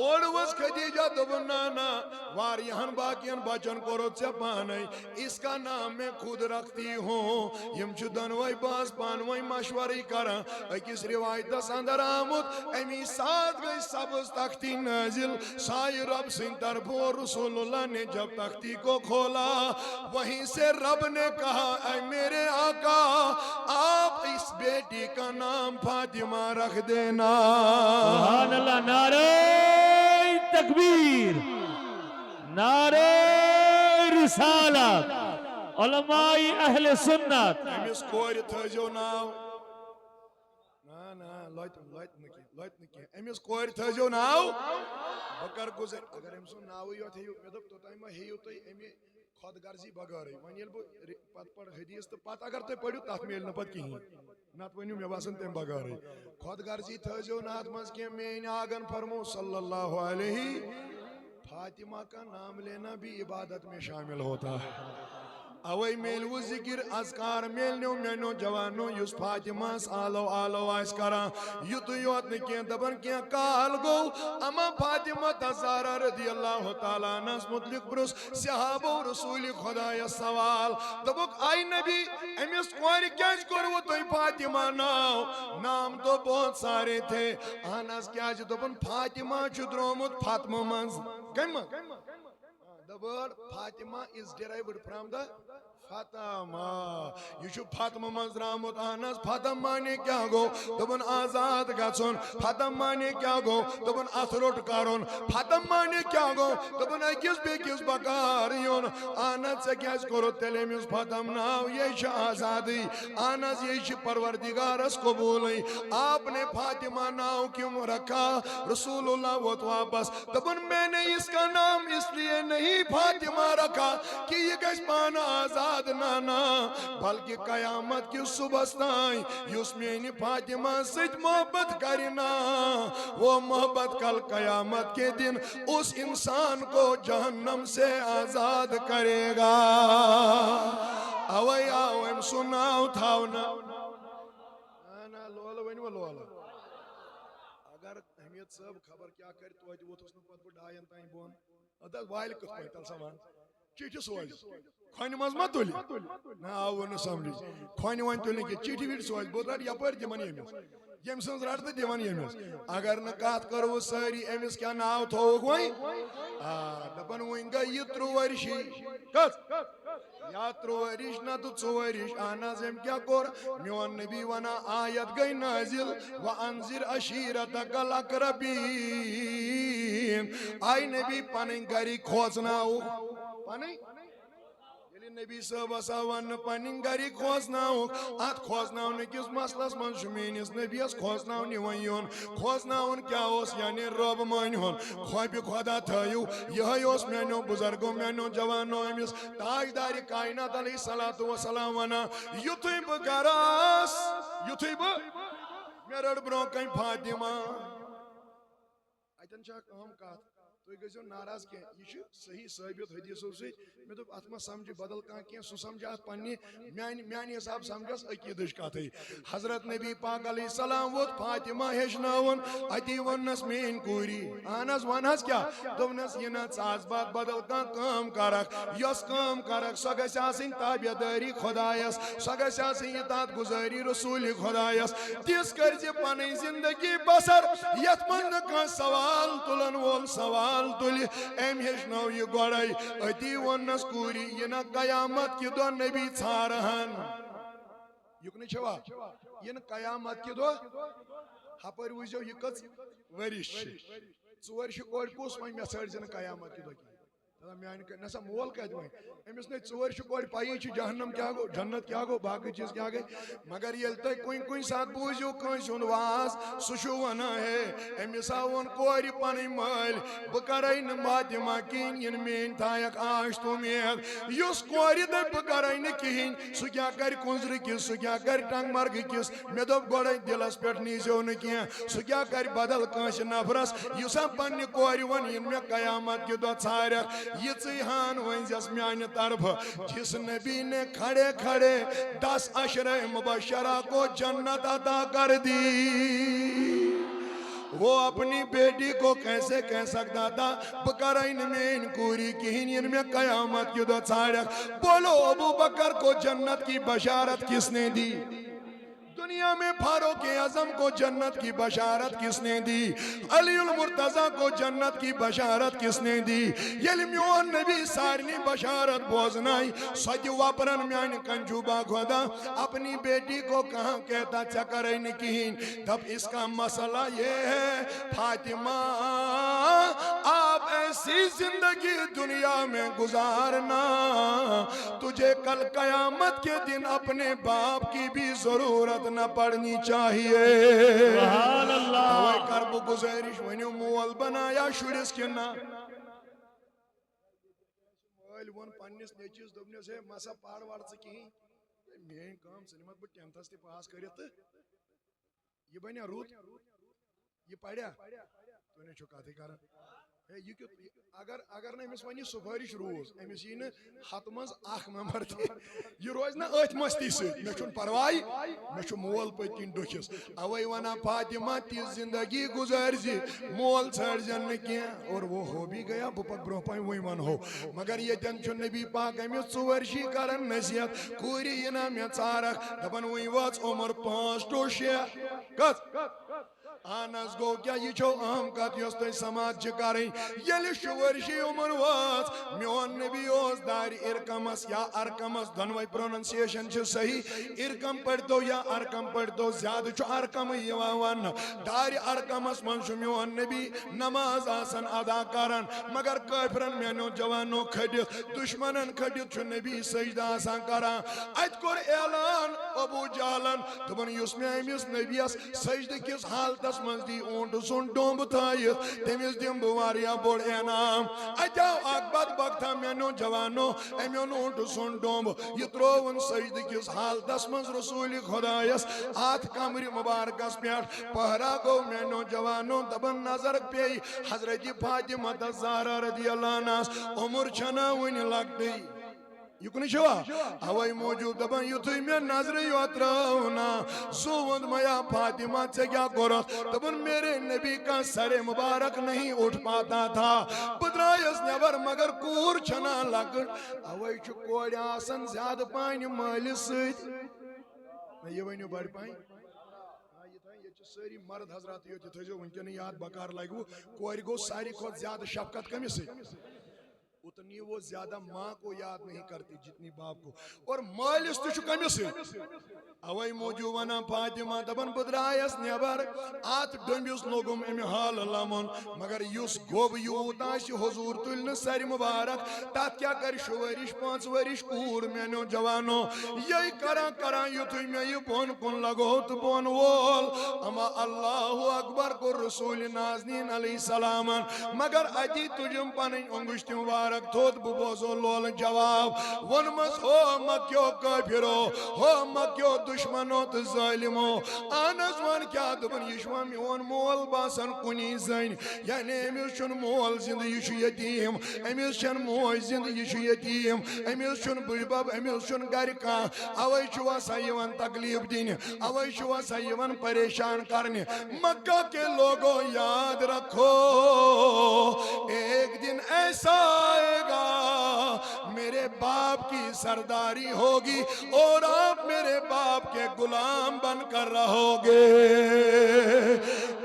اور ؤژھ خدیجہ دوٚپُن نہ واریاہن باقین بچن کوٚرُتھ ژےٚ پانے اس کا نام میں خود رکھتی ہوں یِم چھِ دۄنوے بٲژ پانہٕ ؤنۍ مشورٕے کران أکِس رِوایتس اندر آمُت امی ساتھ گٔے سبز تختی نازل سایہِ رب سٕنٛدِ طرفہٕ رسول اللہ نے جب تختی کو کھولا وہیں سے رب نے کہا اے میرے آقا آپ اس بیٹی کا نام فاطمہ رکھ دینا سبحان اللہ نعرہ تکبیر نعرہ رسالت علماء اہل سنت امس کورِ تھٲزیو ناو لۄتہِ نہٕ کینٛہہ أمِس کورِ تھٲزیو ناو بہٕ کر گُزٲرِش اگر أمۍ سُنٛد ناوٕے یوت ہیٚیِو مےٚ دوٚپ توٚتام ما ہیٚیِو تُہۍ اَمہِ خۄد غرضی بغٲرٕے وۄنۍ ییٚلہِ بہٕ پتہٕ پرٕ حدیث تہٕ پتہٕ اگر تُہۍ پٔرِو تتھ میلہِ نہٕ پتہٕ کِہیٖنۍ نتہٕ ؤنِو مےٚ باسان تمہِ بغٲرٕے خۄد غرضی تھٲزیو نہٕ اتھ منٛز کینٛہہ میٛٲنۍ آگن فرمو صلی اللہ علیہ فاطمہ کا نام لینا بھی عبادت میں شامل ہوتا ہے اوے میلو ذکر اذکار میلنیو میانو جوانو یس فاطمہ آلو آس کران یتو یوت نکین دبن کین کال گو اما فاطمہ تزارا رضی اللہ تعالیٰ عنہس متعلق برس صحابہ رسول خدا سوال دبک آئی نبی امس کور کیاز کرو تو فاطمہ نام تو بہت سارے تھے اہنس کیا دبن فاطمہ درامت فاطمہ منز The word Fatima is derived from the Fatama. You should Fatma Mazramut Anas, Fatamani Kyago, Taban Azad Gatson, Fatamani Kyago, Taban Athrot Karon, Fatamani Kyago, Taban Akis Bekis Bakarion, Anas Sakas Korotelemius Fatam now, Yesha Azadi, Anas Yeshi Parvardigaras Kobuli, Apne Fatima now Kim Raka, Rasulullah what wapas, Taban Mene iska naam isliye nahi Fatima رکھا کہ یہ گش پانا آزاد نانا بلکہ قیامت کی صبح تائیں یس میانی فاطمہ سچ محبت کرنا وہ محبت کل قیامت کے دن اس انسان کو جہنم سے آزاد کرے گا اوے آو ام سناو تھاونا نا لولا ونی لولا اگر احمیت صاحب خبر کیا کر تو وہ تو اس نے پت بڑھائیں تائیں بون ادھر وائل کت پہ تل سامان چیٹی سوائز کھوانی ماز مت تولی نا آو نو سمجھی کھوانی وانی تولی کہ چیٹی ویڈ سوائز بود رات یا پر دیمانی ایمیس یم سنز رات تا دیمانی ایمیس اگر نکات کرو ساری ایمیس کیا ناو تھوک وائیں دپن وینگا یترو ورشی کس یا ترو ورش نا تو چو ورش آنا زم کیا کور میون نبی وانا آیت گئی نازل وانذر عشیرتک الاقربین آئی نبی پانیں گری کھوزناو پانیں یلی نبی صاحب اساوان پانیں گری کھوزناو آت کھوزناو نکیس مسلس من شمینیس نبی اس کھوزناو نیوائیون کھوزناون کیا ہوس یعنی رب مانیون خواہ بھی خدا تھایو یہی ہوس مینو بزرگو مینو جوانو امیس تاجداری کائنات علیہ السلام وانا یتوی بگراس یتوی میرڑ برو کئی فاطمہ ایتن چاک اہم کات تو یہ گزیو ناراض کیا یہ صحیح ثابت حدیثوں سے میں تو اتما سمجھ بدل کان کیا سو سمجھات پنی میانی حساب سمجھاس عقیدش کا تھی حضرت نبی پاک علیہ السلام وہ فاطمہ ہیشناون اتی ونس مین کوری آنس ونس کیا دوونس یہ نا ساز بات بدل کان کام کرک یس کام کرک سو گژھِ آسٕنۍ تابعداری خدایس سو گژھِ آسٕنۍ اطاعت گزاری رسول خدایس تِژھ کٔرزِ پنٕنۍ زندگی بسر یتھ منٛز نہٕ کانٛہہ سوال تُلن وول سوال تُلہِ أمۍ ہیٚچھنٲو یہِ گۄڈَے أتی ووٚننس کوٗری یہِ نہ قیامت کہِ دۄہ نبی ژھارہن یُکنٕے چھوا یہِ نہٕ قیامت کہِ دۄہ ہپٲرۍ وٕچھزیو یہِ کٔژ ؤرِش چھِ ژور شکور کس وۄنۍ مےٚ ژھٲرۍ زِ نہٕ قیامت کہِ دۄہ کینٛہہ میانہِ نسا مول کتہِ وۄنۍ أمِس نٔے ژور شکور پایی چھِ جہنم کیٛاہ گوٚو جنت کیٛاہ گوٚو باقٕے چیٖز کیٛاہ گٔے مگر ییٚلہِ تُہۍ کُنہِ ساتہٕ بوٗزِو کٲنٛسہِ ہُنٛد واز سُہ چھُ وَنان ہے أمِس ہا ووٚن کورِ پنٕنۍ مٲلۍ بہٕ کَرے نہٕ فاطمہ کِہیٖنۍ یِنہٕ میٛٲنۍ تھایَکھ آش تہٕ اُمید یُس کورِ دَپہِ بہٕ کَرے نہٕ کِہیٖنۍ سُہ کیٛاہ کَرِ کُنٛزرٕ کِس سُہ کیٛاہ کَرِ ٹنٛگ مرگہٕ کِس مےٚ دوٚپ گۄڈَے دِلَس پٮ۪ٹھ نیٖزیو نہٕ کینٛہہ سُہ کیٛاہ کَرِ بدل کٲنٛسہِ نفرس یُس ہا پنٛنہِ کورِ وَنہِ یِنہٕ مےٚ قیامت کہِ دۄہ ژھارٮ۪کھ یِژٕے ہان ؤنزٮ۪س میانہِ طرفہٕ جس نبی نے کھڑے کھڑے 10 عشرہ مبشرہ کو جنت عطا کر دی وہ اپنی بیٹی کو کیسے کہہ سکتا تھا بکرائن میں ان کوری کہیں ان میں قیامت کی دو ژھارک بولو ابو بکر کو جنت کی بشارت کس نے دی دنیا میں فاروق اعظم کو جنت کی بشارت کس نے دی علی المرتضی کو جنت کی بشارت کس نے دی یل میون نبی سارنی بشارت بوزنائی سج وپرن میان کنجوبا خدا اپنی بیٹی کو کہاں کہتا چکرین کہیں تب اس کا مسئلہ یہ ہے فاطمہ آپ ایسی زندگی دنیا میں گزارنا تجھے کل قیامت کے دن اپنے باپ کی بھی ضرورت نہ پڑنی چاہیے سبحان اللہ اوے کرب گزارش ونیو مول بنایا شرس کنا مول ون پننس نیچیس دوبنس ہے مسا پاڑ واڑ ژ کہیں مین کام سنمت بہ 10th تہ پاس کرت یہ بنیا روت یہ پڑیا تو نے چھو کاتھ کران یہ اگر نا امس ون سفارش روز امس یہ ہت مز اخ ممبر تہ یہ روز نا ات مستی ست مے چھن پروائی مے چھ مول پت کن دکھس اوے ونا فاطمہ تی زندگی گزار زی مول ژھڑ زن کینٛہہ اور وہ ہو بھی گیا بہ پت برو پائی وی ون ہو مگر یتن چھ نبی پاک امس ژورشی کرن نصیحت کوری یہ مے ژارک دپن وی واژ عمر 5 to 6 کس آنس گو کیا یہ چھو اہم کت یس تھی سماعت کریں یل شورشی عمر واز میون نبی اوس دار ارکمس یا ارکمس دنوئی پروننسیشن چھ صحیح ارکم پڑھ دو یا ارکم پڑھ دو زیادہ چھو ارکم یوان دار ارکمس من چھو میون نبی نماز آسن ادا کرن مگر کافرن مینو جوانو کھڑت دشمنن کھڑت چھو نبی سجدہ آسان کران ات کور اعلان ابو جالن دبن یس میں امس نبیس سجدہ کس حالت من دی اونٹ سن ڈومب تھائیت تمیز دیم بواریا بوڑ انام اجاو اکبت بکتا مینو جوانو امیون اونٹ سن ڈومب یہ تروون سجد کس حالتس من رسول خدایس آتھ کمری مبارکس پیٹ پہرا گو مینو جوانو دبن نظر پی حضرت فاطمہ الزہرا رضی اللہ عنہ عمر چھنا ونی لگ دی یہ کنی شوا ہوائی موجود دبن یتھوی میں نظر یوتراؤنا سوند میا فاطمہ سے کیا کرت دبن میرے نبی کا سر مبارک نہیں اٹھ پاتا تھا بدرائیس نیور مگر کور چھنا لگن ہوائی چھو کوڑی آسن زیادہ پائنی مالی سید میں یہ وینیو بڑھ پائیں یہ ساری مرد حضرات یہ تھے ونکن یاد بکار لگو کوئی گو ساری خود زیادہ شفقت کمی سے اتنی وہ زیادہ ماں کو یاد نہیں کرتی جتنی باپ کو اور مالس تشو کمی سے اوائی موجوانا فاطمہ دبن بدرائیس نیبر آت ڈنبیس لوگم امی حال لمن مگر یوس گوب یوت آشی حضور تلن سر مبارک تات کیا کر شورش 5 ورش کور مینو جوانو یہی کران یتوی میں یہ بون کن لگو تو بون وول اما اللہ اکبر کو رسول نازنین علیہ السلام مگر اتی تجم پنن انگشتی مبارک تھوت ببوزو لول جواب ونمس ہو مکیو کافرو ہو مکیو دشمنو تو ظالمو آنس وان کیا دبن یشوان میون مول باسن کنی زین یعنی امیس چون مول زند یشو یتیم امیس چون موج زند یشو یتیم امیس چون بڑباب امیس چون گرکا اوائی چوا سایوان تکلیف دین اوائی چوا سایوان پریشان کرنے مکہ کے لوگوں یاد رکھو ایک دن ایسا آئے گا میرے باپ کی سرداری ہوگی اور آپ میرے باپ کے غلام بن کر رہو گے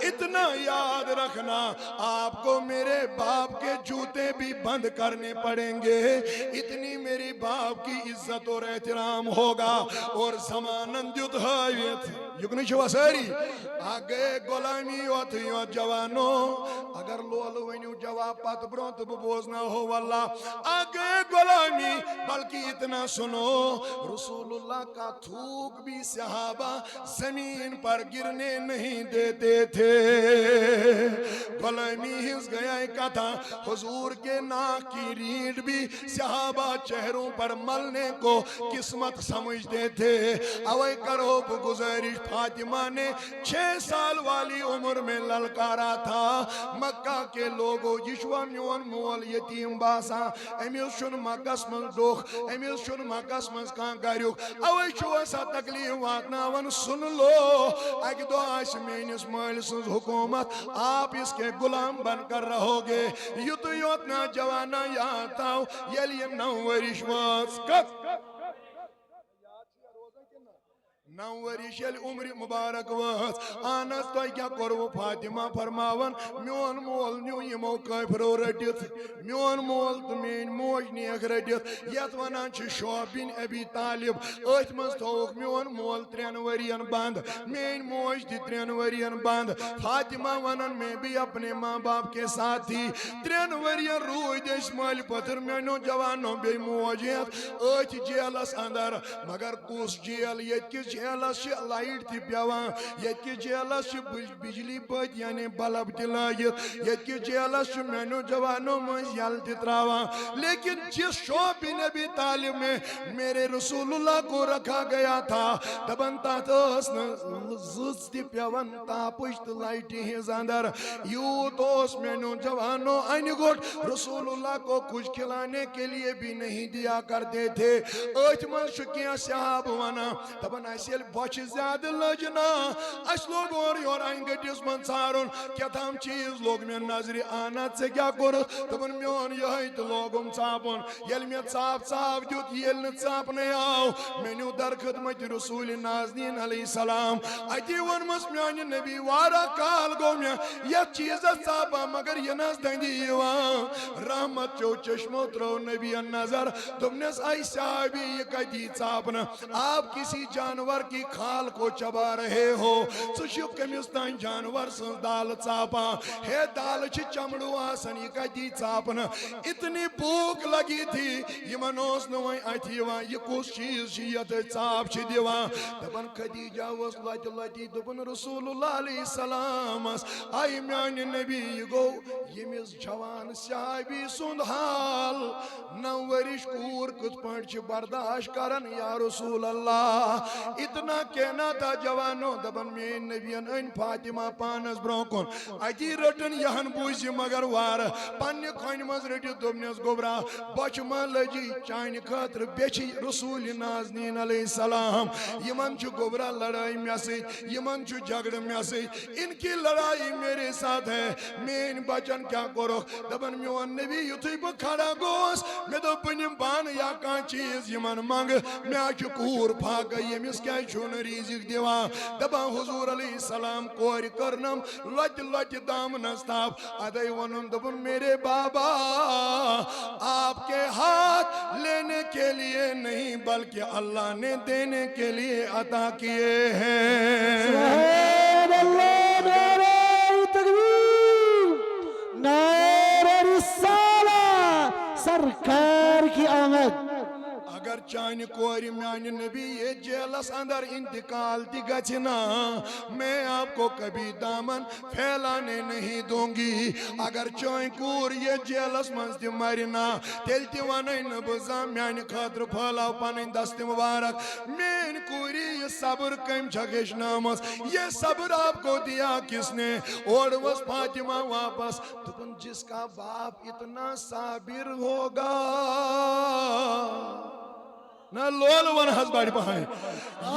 اتنا یاد رکھنا آپ کو میرے باپ کے جوتے جوتے بھی بند کرنے پڑیں گے، اتنی میری باپ کی عزت اور احترام ہوگا. اور زمانن دیت ہائیت یکنی چھوا ساری آگے غلامی یوت جوانو اگر لول ونیو جواب پات برونت ببوزنا ہو واللہ آگے غلامی بلکہ اتنا سنو رسول اللہ کا تھوک بھی صحابہ زمین پر گرنے نہیں دیتے تھے. غلامی ہز گیا کتھا حضور کے ناک کی ریڑھ بھی صحابہ چہروں پر ملنے کو قسمت سمجھتے تھے. اوے کرو گزارش فاطمہ نے 6 سال والی عمر میں للکارا تھا مکہ کے لوگو جشوا میون مول یتیم باسا امیل شن مکس من دوخ امیل شن مکس من کان گاریوک اوے چھو سا تکلیف واتناون سن لو اک دو آش مینس مال سنز حکومت آپ اس کے غلام بن کر رہو گے. یوت یوتنا جوانا یاد آو یلیم نوریش واس کت نوریش یل عمر مبارک واس آنس تو کیا کرو فاطمہ فرماون میون مول نیو یمو کافرو رٹت میون مول تو مین موج نیک رٹت یت ونان چھ شعب بن ابی طالب ات مز تھوک میون مول 3 ورین بند مین موج تھی 3 ورین بند. فاطمہ ونان میں بھی اپنے ماں باپ کے ساتھ تھی 3 ورین روید اسماعیل پتر مینو جوانو بے موجیت ات جیلس اندر مگر کس جیل یت کس جیلس چھ لائٹ تھی پیوان یت کس جیلس چھ بجلی پت یعنی بلب تلائیت یت کس جیلس چھ مینو جوانو مز یل تراوان. لیکن جس شعب بن ابی طالب میں میرے رسول اللہ کو رکھا گیا تھا دبن تحت زز تی پیوان تاپشت لائٹی ہز اندر یوت اس مینو جوانو این گوٹ رسول اللہ کو کچھ کھلانے کے لیے بھی نہیں دیا کرتے تھے. ایت من شکیاں صحاب وانا دبن ایسیل بچ زیادہ لجنا اس لوگ اور یور این گٹیس من سارون کیا تھام چیز لوگ میں نظری آنات سے کیا کرس دبن میون یہی تو لوگم چاپن یل میں چاپ چاپ دیت یل نہ چاپ نہیں آو مینو در خدمت رسول نازنین علیہ السلام اتی ون مس میانی نبی وارا کال گو میں یہ چیز چاپا مگر یہ ناز دندی یوان رحمت چو چشمو ترو نبی نظر تم نے آئی صحابی یہ کدی چاپنا آپ کسی جانور کی کھال کو چبا رہے ہو سوشیو کمیستان جانور سن دال چاپا ہے دال چھ چمڑو آسن یہ کدی چاپنا اتنی بھوک لگی تھی یہ منوس نوائیں آئی وان یہ کس چیز شیعت چاپ چھ دیوان دبن خدیجہ وس لٹ لٹی دبن رسول اللہ علیہ السلام آئی میان نبی گو یہ مز جوان صحابی سند حال نورش کور کت پنٹ چھ برداشت کرن یا رسول اللہ اتنا کہنا تھا جوانو دبن مین نبیان ان فاطمہ پانس برونکن اتی رٹن یہن بوزی مگر وار پنی کھن مز رٹی دبنس گبرا بچ ما لجی چانی خاطر بیچی رسول نازنین علیہ السلام یمن چھ گبرا لڑائی میں سے یمن چھ جھگڑ میں سے ان کی لڑائی میرے ساتھ ہے مین بچن کیا کرو دبن میون نبی یتھی بہ کھڑا گوس میں دو پنیم بان یا کان چیز یمن منگ میں آچ کور پھاک یمس کیا چھون ریزک دیوان دبان حضور علیہ السلام کوری کرنم لٹ لٹ دام نستاپ ادائی ونم دبن میرے بابا آپ کے ہاتھ لینے کے لیے نہیں بلکہ اللہ نے دینے کے لیے عطا کیے ہیں. سبحان اللہ نعرہ تکبیر نعرہ رسالہ سرکار کی آمد. اگر چانی کوری میانی نبی یہ جیلس اندر انتقال دی گچنا میں آپ کو کبھی دامن پھیلانے نہیں دوں گی. اگر چانی کور یہ جیلس منز دی مرنا تیلتی وانی نبزا میانی خاطر پھالاو پانین دست مبارک مین کوری یہ صبر کم جھگش نامس یہ صبر آپ کو دیا کس نے اور وہ فاطمہ واپس تو جس کا باپ اتنا صابر ہوگا نا لول ون حس بڑ پہن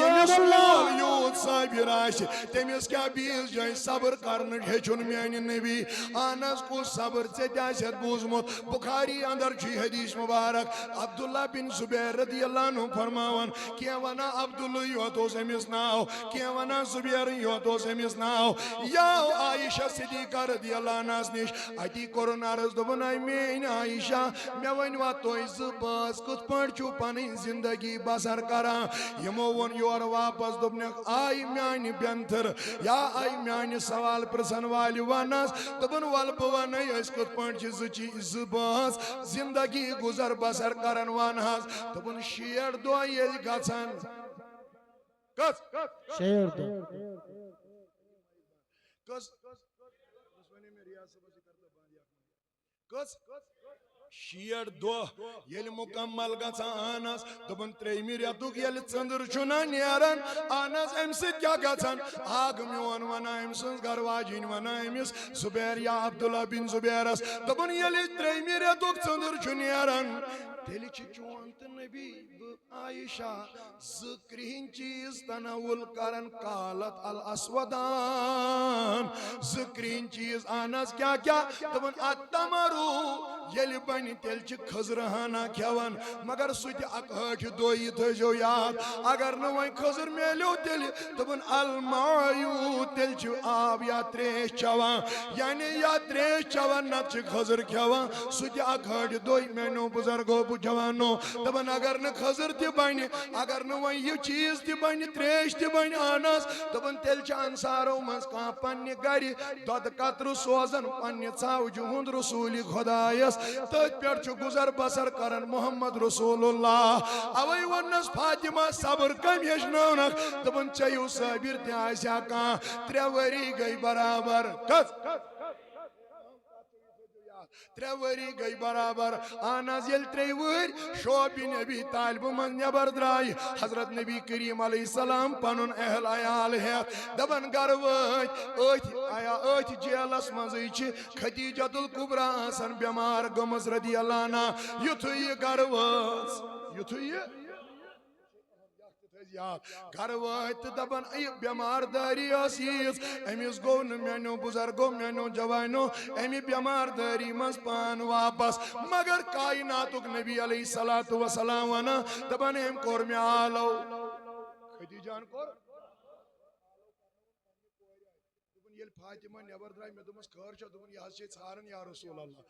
یمس لول یوت صابر آس تمس کیا بیس جائیں صبر کرن ہیچن میان نبی آنس کو صبر ژےٚ آسیت بوزمت بخاری اندر چھ حدیث مبارک عبداللہ بن زبیر رضی اللہ عنہ فرماون کی ونا عبداللہ یوت اوس امس ناو کی ونا زبیر یوت اوس امس ناو یا عائشہ صدیقہ رضی اللہ عنہ نش اتی کورن عرض دوپن اے میٲنۍ عائشہ مے ؤنوا تُہۍ زٕ بٲژ کِتھ پٲٹھۍ چھِو پنٕنۍ زندگی بسر کران یمو وون یور واپس دوپنکھ آئی میانہِ بینتھر یا آئی میانہِ سوال پرژھن والہِ ونس دوپن ول بہٕ ونے أسۍ کِتھ پٲٹھۍ چھِ زٕ بٲژ زندگی گزر بسر کران ون حظ دوپن 60 دۄہ ییٚلہِ گژھن کس 60 دۄہ کس کس 60 دۄہ ییٚلہِ مکمل گژھان اہنس دوپن 3مہِ رٮ۪تُک ییٚلہِ ژٔنٛدٕر چھُنہ نیران اہنس امہِ سۭتۍ کیٛاہ گژھان اکھ میون ونان أمۍ سٕنٛز گھر واجِنۍ ونان أمِس زبیر یا عبداللہ بن زبیرس دوپن ییٚلہِ 3مہِ رٮ۪تُک ژٔنٛدٕر چھُ نیران تیٚلہِ چھِ چون تہٕ نبی بہٕ عائشہ زٕ کرٛہِنۍ چیٖز تناول کران کالت الاسودان زٕ کرٛہِنۍ چیٖز اہنس کیٛاہ دوپن التمرو ییٚلہِ بنہِ تیٚلہِ چھِ کھٔزرٕ ہنا کھٮ۪وان مگر سُہ تہِ اکھ ہٲٹھِ دۄہ یہِ تھٲیزیو یاد اگر نہٕ وۄنۍ کھٔزٕر میلیو تیٚلہِ دوپن المایوٗ تیٚلہِ چھِ آب یا ترٛیش چٮ۪وان یعنی یا ترٛیش چٮ۪وان نتہٕ چھِ کھٔزٕر کھٮ۪وان سُہ تہِ اکھ ہٲٹھِ دۄہ میانیو بُزرگو بہٕ جوانو دوپن اگر نہٕ کھٔزٕر تہِ بنہِ اگر نہٕ وۄنۍ یہِ چیٖز تہِ بنہِ ترٛیش تہِ بنہِ اہنس دوپن تیٚلہِ چھِ انصارو منٛز کانٛہہ پننہِ گرِ دۄدٕ قطرٕ سوزان پننہِ ژاوجہِ ہُنٛد رسوٗلِ خۄدایس تٔتھۍ پٮ۪ٹھ چھُ گُزر بسر کران محمد رسول اللہ اوے ووننس فاطمہ صبر کمہِ ہیٚچھنٲونکھ دوپن ژےٚ ہیوٗ صٲبر تہِ آسیا کانٛہہ 3 ؤری گٔے برابر کس 3 ؤری گٔے برابر اہن حظ ییٚلہِ 3 وٕہٕرۍ شوبہِ نبی طالبہٕ منٛز نٮ۪بر درٛایہِ حضرت نبی کریم علیہ السلام پنُن اہل عیال ہٮ۪تھ دپان گرٕ وٲتۍ أتھۍ جیلس منٛزٕے چھِ خدیجۃ الکبریٰ آسان بٮ۪مار گٔمٕژ رضی اللہ عنہا یُتھُے یہِ گرٕ وٲژ یُتھُے یہِ گھر وٲتۍ تہٕ دپان یہِ بٮ۪مار دٲری ٲس ییٖژ أمِس گوٚو نہٕ میانیو بُزرگو میانیو جوانو اَمہِ بٮ۪مار دٲری منٛز پان واپس مگر کائناتُک نبی علیہ الصلوۃ والسلام ونان دپان أمۍ کوٚر مےٚ آلو خدیجہن کوٚر ییٚلہِ فاطمہ نٮ۪بر درٛاے مےٚ دوٚپمس خٲر چھا دوٚپُن یہِ حظ چھے ژھاران یا رسول اللہ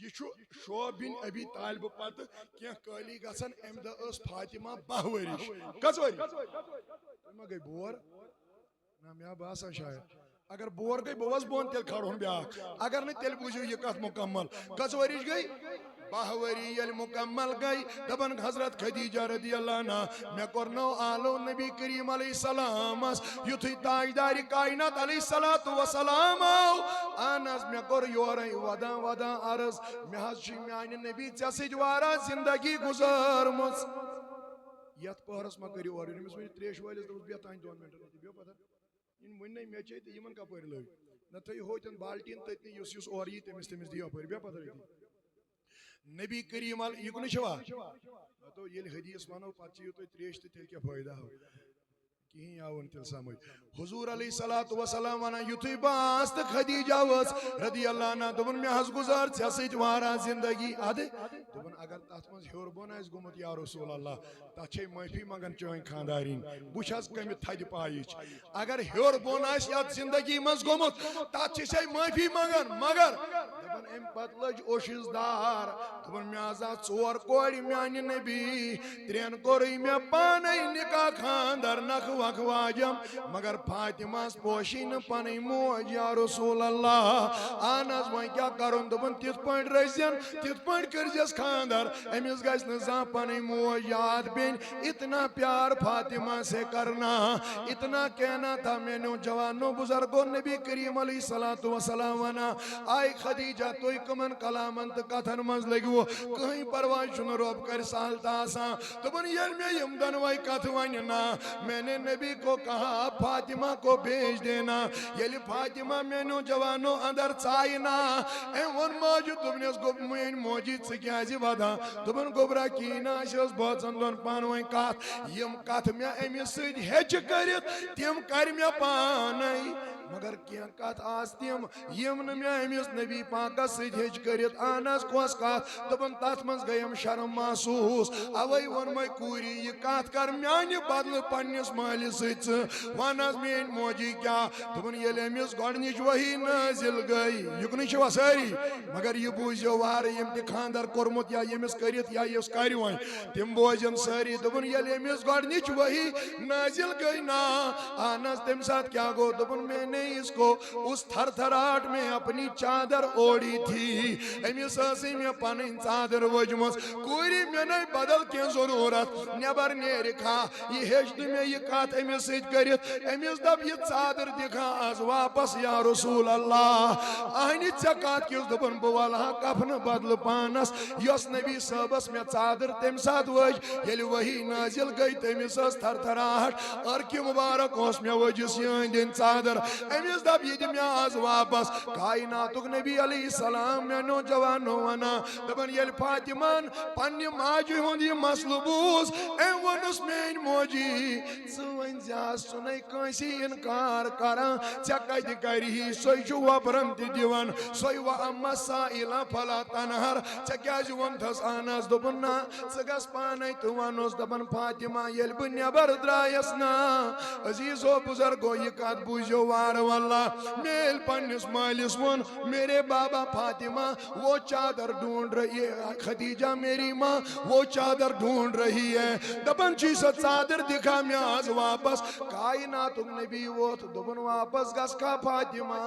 یہ چھُ شوب بن ابی طالب پتہٕ کینٛہہ کٲلی گژھان امہِ دۄہ ٲس فاطمہ 12 ؤرِش کٔژ ؤری تُہۍ ما گٔے بور نہ مےٚ باسان شاید اگر بور گٔے بہٕ وَسہٕ بۄن تیٚلہِ کھڑہون بیٛاکھ اگر نہٕ تیٚلہِ بوٗزِو یہِ کتھ مُکمل کٔژ ؤرِش گٔے 12 ؤری ییٚلہِ مُکمل گٔے دپان حضرت خدیجہ رضی اللہ عنہا مےٚ کوٚرنو آلو نبی کریم علیہ السلامس یُتھُے تاجدارِ کائنات علیہ الصلوۃ والسلام آو اہن حظ مےٚ کوٚر یورے ودان ودان عرض مےٚ حظ چھِ میانہِ نبی ژےٚ سۭتۍ واریاہ زندگی گُزٲرمٕژ یتھ پٔہرس ما کٔرِو اورٕ أمِس ؤنِو ترٛیش وٲلِس دوٚپُس بیٚہہ تانۍ 2 مِنٹن بیٚہو پتہ یِم وٕنہِ مےٚ چے تہٕ یِمن کپٲرۍ لٲگۍ نہ تھٲیِو ہوتٮ۪ن بالٹیٖن تٔتنٕے یُس اورٕ یی تٔمِس دِیِو اپٲرۍ بیٚہہ پتہ نبی کریم یہِ کُنہِ چھوا تو ییٚلہِ حدیث ونو پتہٕ چیٚیِو تُہۍ ترٛیش تہٕ تیٚلہِ کیٛاہ فٲیدٕ آو کِہیٖنۍ آو نہٕ تیٚلہِ سمجھ حضوٗر علیہ الصلوۃ والسلام ونان یُتھُے بہٕ آس تہٕ خدیجہ ؤژھ رضی اللہ عنہا دوٚپُن مےٚ حظ گُزار ژےٚ سۭتۍ واریاہ زندگی ادٕ دوٚپُن اگر تتھ منٛز ہیوٚر بۄن آسہِ گوٚمُت یا رسول اللہ تتھ چھے معٲفی منٛگان چٲنۍ خانٛدارِنۍ بہٕ چھس کمہِ تھدِ پایِچ اگر ہیوٚر بۄن آسہِ یتھ زندگی منٛز گوٚمُت تتھ چھِ سے معٲفی منٛگان مگر دپان امہِ پتہٕ لٔج اوشِس دار دوٚپُن مےٚ حظ آسہٕ 4 کورِ میانہِ نبی 3 کوٚرُے مےٚ پانے نکاح خاندر نکھٕ وکھٕ واجم مگر فاطمہس پوشی نہٕ پنٕنۍ موج یا رسول اللہ اہن حظ وۄنۍ کیٛاہ کرُن دوٚپُن تِتھ پٲٹھۍ رٔچھزٮ۪ن تِتھ پٲٹھۍ کٔرزٮ۪س خاندر أمِس گژھِ نہٕ زانٛہہ پنٕنۍ موج یاد بیٚنہِ اتنا پیار فاطمہ سے کرنا اتنا کہنا تھا میانیو جوانو بُزرگو نبی کریم علیہ الصلوۃ والسلام ونان آے خدیجہ تُہۍ کٕمن کلامن تہٕ کتھن منٛز لٔگِوٕ کٕہٕنۍ پرواے چھُنہٕ رۄب کرِ سہل تہٕ آسان دوٚپُن ییٚلہِ مےٚ یِم دۄنوَے کتھٕ ونہِ نا میں نے نبی کو کہا فاطمہ کو بھیج دینا ییٚلہِ فاطمہ میانیو جوانو اندر ژایہِ نا أمۍ ووٚن ماجہِ دوٚپنس گوٚو میٲنۍ موج موجی ژٕ ودا دپن گوبرا کینا اس بوزن دون پانوین کات یم کات مے امس سۭتۍ ہیچ کٔرِتھ تِم کر مے پانے مگر کینٛہہ کتھ آس تِم یم نہٕ مے أمِس نبی پاکس سۭتۍ ہیچ کٔرِتھ اہن حظ کۄس کتھ دپن تتھ منٛز گٔیم شرم محسوٗس اوے ووٚنمے کوٗری یہِ کتھ کر میانہِ بدلہٕ پننِس مٲلِس سۭتۍ ژٕ ون حظ میٲنۍ موجی کیٛاہ دپن ییٚلہِ أمِس گۄڈنِچ وحی نٲزِل گٔے یُکنٕے چھِوا سٲری مگر یہِ بوٗزِو وارٕ یِم تہِ خاندر کوٚرمُت یا ییٚمِس کٔرِتھ یا یُس کرِ وۄنۍ تِم بوزن سٲری دپن ییٚلہِ أمِس گۄڈنِچ وحی نٲزِل گٔے نا اہن حظ تمہِ ساتہٕ کیٛاہ گوٚو دپن میں نے اس کو اس تھر تھراہٹ میں اپنی چادر اوڑی تھی امس ٲسٕے مےٚ پنٕنۍ ژادر ؤجمٕژ کوٗری مےٚ نے بدل کینٛہہ ضروٗرت نٮ۪بر نیرِکھا یہِ ہیٚچ نہٕ مےٚ یہِ کتھ أمِس سۭتۍ کٔرِتھ أمِس دپ یہِ ژادر دِکھا آز واپس یا رسول اللہ اہنہِ ژےٚ کتھ کِژھ دپن بہٕ والہٕ ہا کفنہٕ بدلہٕ پانس یۄس نبی صٲبس مےٚ ژادر تمہِ ساتہٕ ؤج ییٚلہِ وحی نٲزِل گٔے تٔمِس ٲس تھر تھراہٹ ارکہِ مُبارک اوس مےٚ ؤجِس یہِ أنٛدۍ أنٛدۍ ژادر أمِس دپ یہِ دِ مےٚ آز واپس کایناتُک نبی علیہ السلام میانیو جوانو ونان دپن ییٚلہِ فاطمہن پننہِ ماجہِ ہُنٛد یہِ مسلہٕ بوٗز أمۍ ووٚنُس میٲنۍ موجی ژٕ ؤنۍ زِہس ژٕ نے کٲنٛسی انکار کران ژےٚ کتہِ کرِہی سۄے چھُ وۄبرن تہِ دِوان سۄے وَ اما سائلا فلا تنہر ژےٚ کیازِ ووٚنتھس اہن حظ دوٚپُن نہ ژٕ گژھ پانے تہٕ وَنُس دپن فاطمہ ییٚلہِ بہٕ نٮ۪بر درٛایس نا عزیزو بُزرگو یہِ کتھ بوٗزِو وارٕ واللہ مےٚ ییٚلہِ پننِس مٲلِس ووٚن میرے بابا فاطمہ وہ چادر ڈھونڈ رہی ہے خدیجہ میری ماں وہ چادر ڈھونڈ رہی ہے دپن چھُے سۄ ژادر دِکھا مےٚ آز واپس کایناتُک نبی ووت دوٚپُن واپس گژھ کھا فاطمہ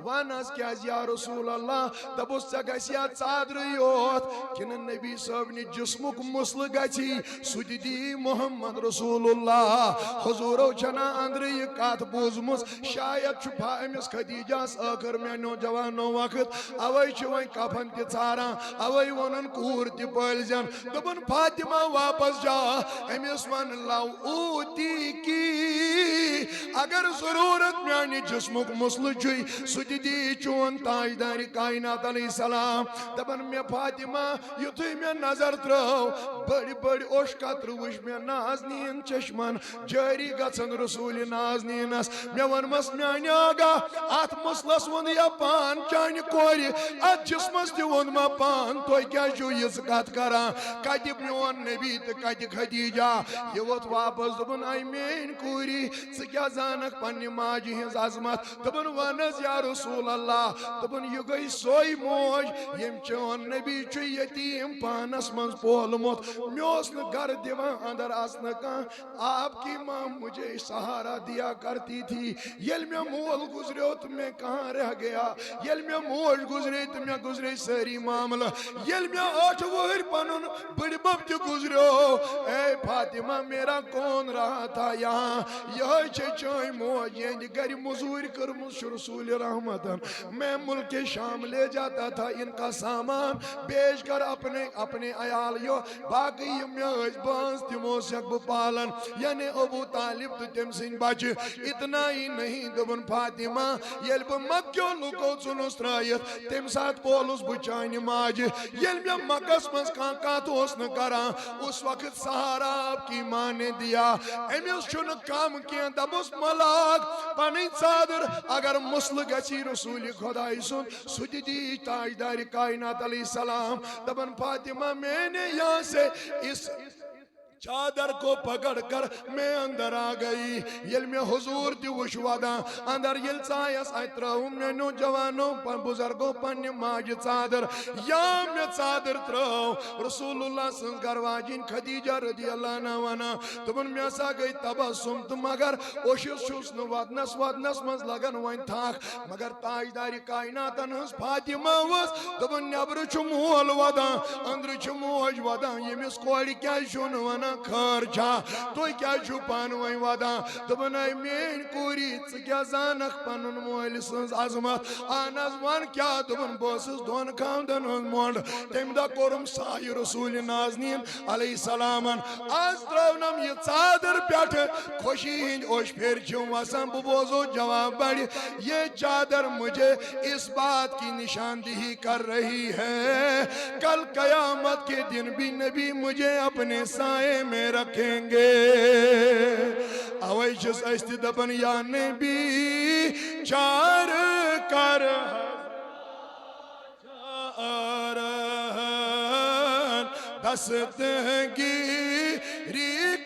ون حظ کیازِ یا رسول اللہ دپُس ژےٚ گژھِ یا ژادرٕے یوت کِنہٕ نبی صٲبنہِ جسمُک مسلہٕ گژھی سُہ تہِ دی محمد رسول اللہ حضوٗرو چھنا أنٛدرٕ یہِ کتھ بوٗزمٕژ شاید چھُ أمِس خدیجہس ٲخر میانیو جوانو وقت اوے چھُ وۄنۍ کفن تہِ ژاران اوے ووٚنُن کوٗر تہِ پٲلزن دوٚپُن فاطمہ واپس جا أمِس ون لو اوٗتی کی اگر ضروٗرت میانہِ جسمُک مسلہٕ چھُے سُہ تہِ دی چون تاجدارِ کاینات علیہ السلام دپن مےٚ فاطمہ یُتھُے مےٚ نظر ترٲو بٔڑۍ بٔڑۍ اوٚش قطرٕ وٕچھ مےٚ نازنیٖن چشمن جٲری گژھن رسوٗلِ نازنیٖنس مےٚ ووٚنمس میانہِ آگاہ اتھ مسلس ووٚن یا پان چانہِ کورِ اتھ جسمس تہِ ووٚنما پان تُہۍ کیازِ چھِو یِژھ کتھ کران کتہِ میون نبی تہٕ کتہِ خدیجہ یہِ ووٚتھ واپس دوٚپُن اے میٲنۍ کوٗری ژٕ کیاہ زانکھ پننہِ ماجہِ ہٕنٛز عظمت دوٚپُن ون حظ یا رسول اللہ دوٚپُن یہِ گٔے سۄے موج ییٚمۍ چون نبی چھُ یتیٖم پانس منٛز پولمُت مےٚ اوس نہٕ گرٕ دِوان اندر اژنہٕ کانٛہہ آپ کی ماں مجھے سہارا دیا کرتی تھی ییٚلہِ مےٚ مول گُزریو تہٕ مےٚ کہاں رہ گیا ییٚلہِ مےٚ موج گُزرے تہٕ مےٚ گُزرے سٲری معاملہٕ ییٚلہِ مےٚ 8 وٕہٕرۍ پنُن بٕڈِبب تہِ گُزریو اے فاطمہ میرا کون رہا تھا یہاں یِہوٚے چھے چٲنۍ موج یِہنٛدِ گرِ موٚزوٗرۍ کٔرمٕژ چھُ رسوٗلِ رحمتن میں ملکِ شام لے جاتا تھا ان کا سامان بیچ کر اپنے عیالیو باقی یِم مےٚ ٲسۍ بٲنٛز تِمو سٮ۪کھ بہٕ پالن یعنی ابوٗ طالب تہٕ تٔمۍ سٕنٛدۍ بچہِ اتنا ہی نہیں دوٚپُن فاطمہ ییٚلہِ بہٕ مکیو لُکو ژھُنُس ترٲیِتھ تمہِ ساتہٕ پولُس بہٕ چانہِ ماجہِ ییٚلہِ مےٚ مکس منٛز کانٛہہ کتھ اوس نہٕ کران اس وقت سہارا آپ کی ماں نے دیا أمِس چھُنہٕ کم کینٛہہ دپُس ملاک پنٕنۍ ژادر اگر مسلہٕ گژھی رسوٗلِ خۄداے سُنٛد سُہ تہِ دی تاجدارِ کائنات علیہ السلام دپن فاطمہ میں نے یہاں سے اس چادر کو پکڑ کر میں اندر آ گئی ییٚلہِ مےٚ حضوٗر تہِ وٕچھ ودان اندر ییٚلہِ ژایس اتہِ ترٲوٕم میانیو جوانو بُزرگو پننہِ ماجہِ ژادر یا مےٚ ژادر ترٲو رسول اللہ سٕنٛز گرواجِنۍ خدیجہ رضی اللہ عنہا ونان دوٚپُن مےٚ ہسا گٔے تبسُم تہٕ مگر اوٚشُس چھُس نہٕ ودنس منٛز لگان وۄنۍ تھکھ مگر تاجدارِ کائناتن ہٕنٛز فاطمہ ؤژھ دوٚپُن نٮ۪برٕ چھُ مول ودان أنٛدرٕ چھِ موج ودان ییٚمِس کورِ کیازِ چھُو نہٕ ونان ونان خیر چھا تو کیا چھو پانوئی ودان دبن اے مین کوری ژکیا زانک پنن مول سنز عظمت آناز وان کیا دبن بوسس دون خاندن ہن مونڈ تم دا کورم سائی رسول نازنین علیہ السلام آز ترونم یہ ژادر پیٹھ خوشی ہند اوش پھر چھو وسان بوزو جواب بڑی یہ چادر مجھے اس بات کی نشاندہی کر رہی ہے کل قیامت کے دن بھی نبی مجھے اپنے سائے میں رکھیں گے اویشس ایستی دبن یا نبی چار کر دستگیری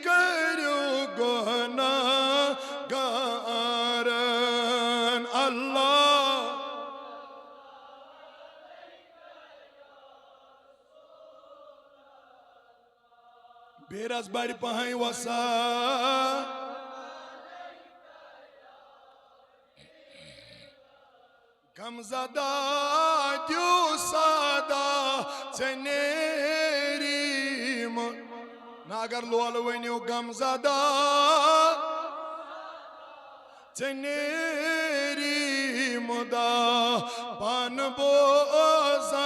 کرو گناہگارن اللہ بیرز باری پہائیں وسا غم زدہ دیو سادہ چنیری ناگر لول ونیو غم زدہ چنیری مدا پان بوزان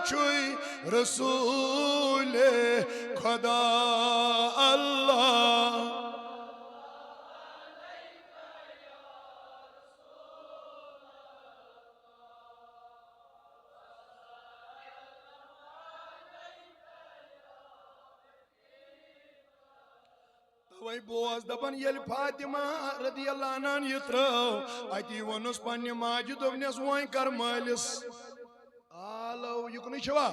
چھوئی رسول خدا اللہ وی بوز دبن یل فاطمہ رضی اللہ عنہ یترو ایتی ونس پنی ماجد دبنیس وائن کر مالس آلو یکنی شوا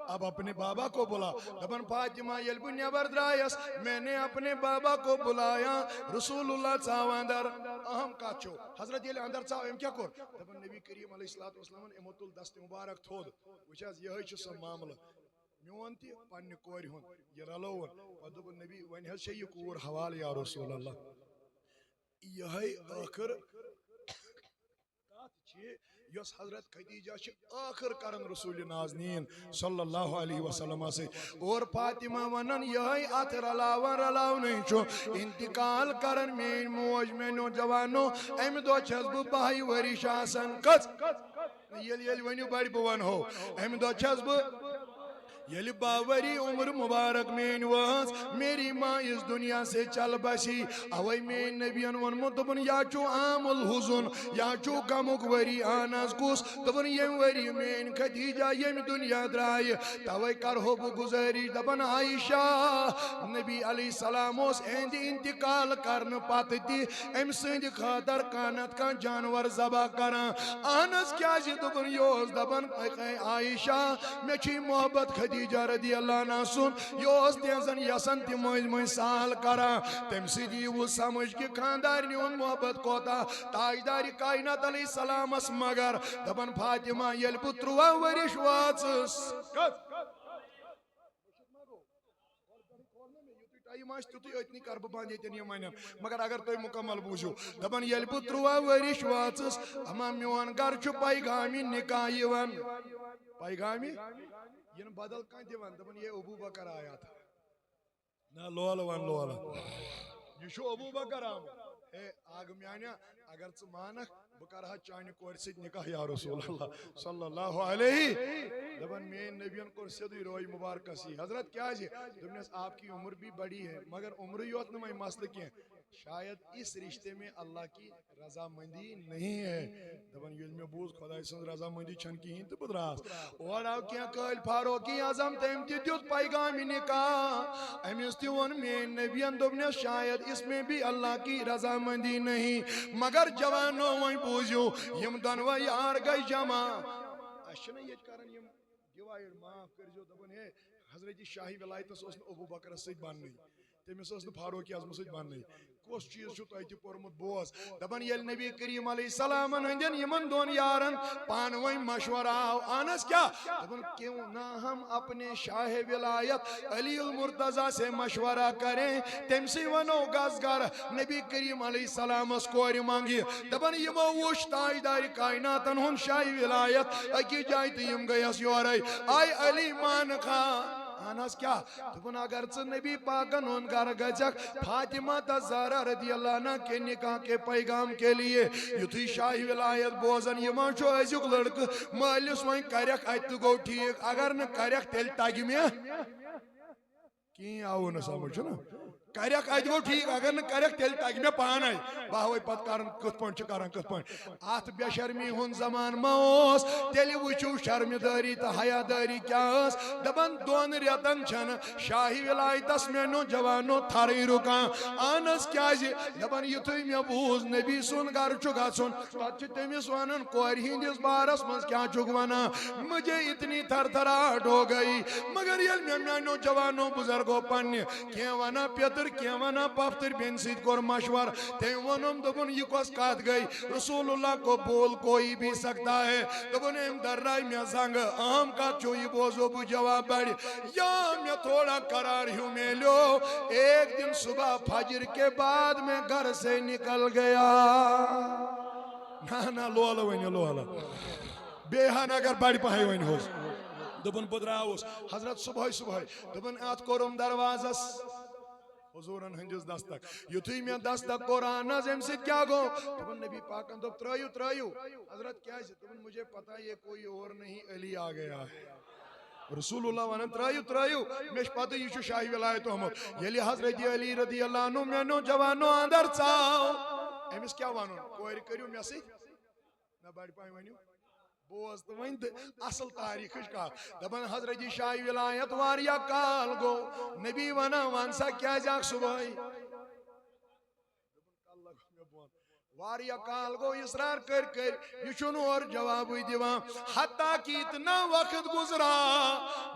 اب اپنے بابا کو بلا دبن فاطمہ یل بنیا بردرائیس میں نے اپنے بابا کو بلایا رسول اللہ چاواندر اہم کاچو حضرت یل اندر چاو ام کیا کر دبن نبی کریم علیہ السلام امت الدست مبارک تھود وچاز یہی چھ سب معاملہ میون تی پنی کوری ہون یہ رلوون و دب نبی ون حض شیئی کور حوال یا رسول اللہ یہی آخر یس حضرت خدیجہ چھ آخر کرن رسول نازنین صلی اللہ علیہ وسلم سے اور فاطمہ ونن یہی ات رلاو نہیں چھو انتقال کرن مین موج میں نوجوانو ام دو چھز بو باہی وری شاسن کس یل ونیو بڑی بوان ہو ام دو چھز بو یلی باوری عمر مبارک مین واس میری ماں اس دنیا سے چل بسی اوی مین نبیان ون مطبن یا چو عام الحزن یا چو کمک وری آناز کس دبن یم وری مین خدیجہ یم دنیا درائی توی کرہو بو گزاری دبن عائشہ نبی علیہ السلام اس اند انتقال کرن پات دی ام سند خاطر کانت کا جانور زبا کرن آناز کیا جی دبن یوز دبن عائشہ میں چی محبت خدیجہ رضی اللہ عنہ سن یوز تینزن یسن تی موج سال کرا تم سیدی وہ سمجھ کی خاندار نیون محبت کوتا تاجداری کائنات علیہ السلام اس مگر دبن فاطمہ یل پتروا ورش واتس مگر اگر تو مکمل بوجھو دبن یل پتروا ورش واتس اما میون گر چھو پیغامی نکاح یون پیغامی یہ بدل کان دیوان دبن یہ ابو بکر آیا تھا نا لولا یہ شو ابو بکر آم اے آگ میانیا اگر چھ مانک بکرہا چانی کور سید نکاح یا رسول اللہ صلی اللہ علیہ دبن مین نبیان کور سیدی روئی مبارکہ سی حضرت کیا جی دبنیس آپ کی عمر بھی بڑی ہے مگر عمر یوت نمائی مسئلہ کی ہیں شاید اس رشتے میں اللہ کی رضامندی نہیں ہے دبن یل میں بوز خدای سن رضامندی چھن کی ہین تو بدراس اور آو کیا قائل فاروقی اعظم تیم تی دیت پیغامی نکاح امیستی ون مین نبیان دبنے شاید اس میں بھی اللہ کی رضامندی نہیں مگر جوانو وہیں بوزیو یم دنو یار گئی جمع اشنا یہ کرن یم دیوائر معاف کر جو دبن ہے حضرت شاہی ولایت سوسن ابو بکر سید بان نہیں تیمی سوسن فاروقی اعظم سید بان نہیں کس چیز چھو تو ایتی پرمت بوز دبن یل نبی کریم علیہ السلام ہندین یمن دون یارن پانوئی مشورہ آنس کیا دبن کیوں نہ ہم اپنے شاہ ولایت علی المرتضی سے مشورہ کریں تم سی ونو گزگر نبی کریم علیہ السلام اس کوری مانگی دبن یمو وش تاجداری کائناتن ہن شاہ ولایت اکی جائی تیم گئی اس یورائی آئی علی مان خواہ آناس کیا دبن اگر ژٕ نبی پاکن ہن گھر گژھکھ فاطمہ تزارہ رضی اللہ عنہ کے نکاح کے پیغام کے لیے یتھی شاہی ولایت بوزن یہ چھو ازیک لڑکہ مالس وین کرک ات گو ٹھیک اگر نہ کرک تیل تگہ مے کی آو نا سمجھ نا کرک ات گو ٹھیک اگر نہ کرک تیل تگہ مے پانے باہوے پت کرن کت پن کران کت پن ات بے شرمی ہن زمان ما اوس تیل وچو شرمداری تو حیا داری کیا اس دبن دون ریتن چھن شاہی ولایتس مینو جوانو تھری رکان آنس کیا دبن یتھے مے بوز نبی سن گھر چھ گژھن تت چھ تمس ونن کور ہندس بارس من کیا چھک ونان مجھے اتنی تھر تھراہٹ ہو گئی مگر یل مے میانو جوانو بزرگو پنہ کی ونا پیتر کی ونا پفتر بین سید کور مشور تم ونم دبن یہ کس کت گئی رسول اللہ کو بول کوئی بھی سکتا ہے دبن ام دررائی میں زنگ عام کت چھو یہ بوزو بو جواب بڑی یا میں تھوڑا قرار ہوں میلو ایک دن صبح فجر کے بعد میں گھر سے نکل گیا نا لولا ونی لولا بیہان اگر بڑی پاہی ونی ہوس دبن بدراؤس حضرت صبح دبن ات کورم دروازس حضورن ہنجس دستک یتھی میں دستک قرآن ام سے کیا گو دبن نبی پاکن دب ترائیو حضرت کیا ہے دبن مجھے پتا یہ کوئی اور نہیں علی آ گیا ہے رسول اللہ ونن ترائیو میش پتہ یہ شاہی ولایت احمد یلی حضرت علی رضی اللہ عنہ مینو جوانو اندر ژاو امس کیا ونن کور کریو مے سی نہ بڑ پائی ونیو بوز تو ون اصل تاریخ کا دبن حضرت شاہی ولایت واریا کال گو نبی ونا ونسا کیا جاک صبح واریا کال گو اسرار کر یہ چھنو اور جواب دیوان حتیٰ کہ اتنا وقت گزرا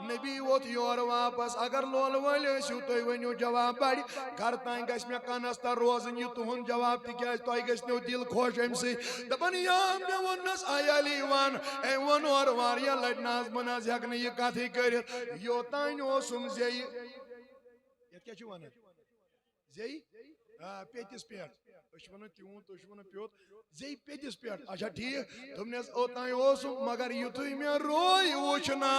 نبی ووت یور واپس اگر لول ولی سیو تو ونیو جواب بڑی گھر تائیں گس میں کنستر روزن یہ تہن جواب تی کیا تو گس نیو دل خوش ام سی دپن یا میں ونس آیالی وان اے ون اور واریا لڑناز مناز ہیک نے یہ کاتھی کرت یو تائیں اوسم زی یہ کیا چھو وانا زی پیتس پیٹ اشونا تیون تو اشونا پیوت زی پیتس پیٹ اچھا ٹھیک تم نے اوتائیں اوسم مگر یتھوی میں روئی وچنا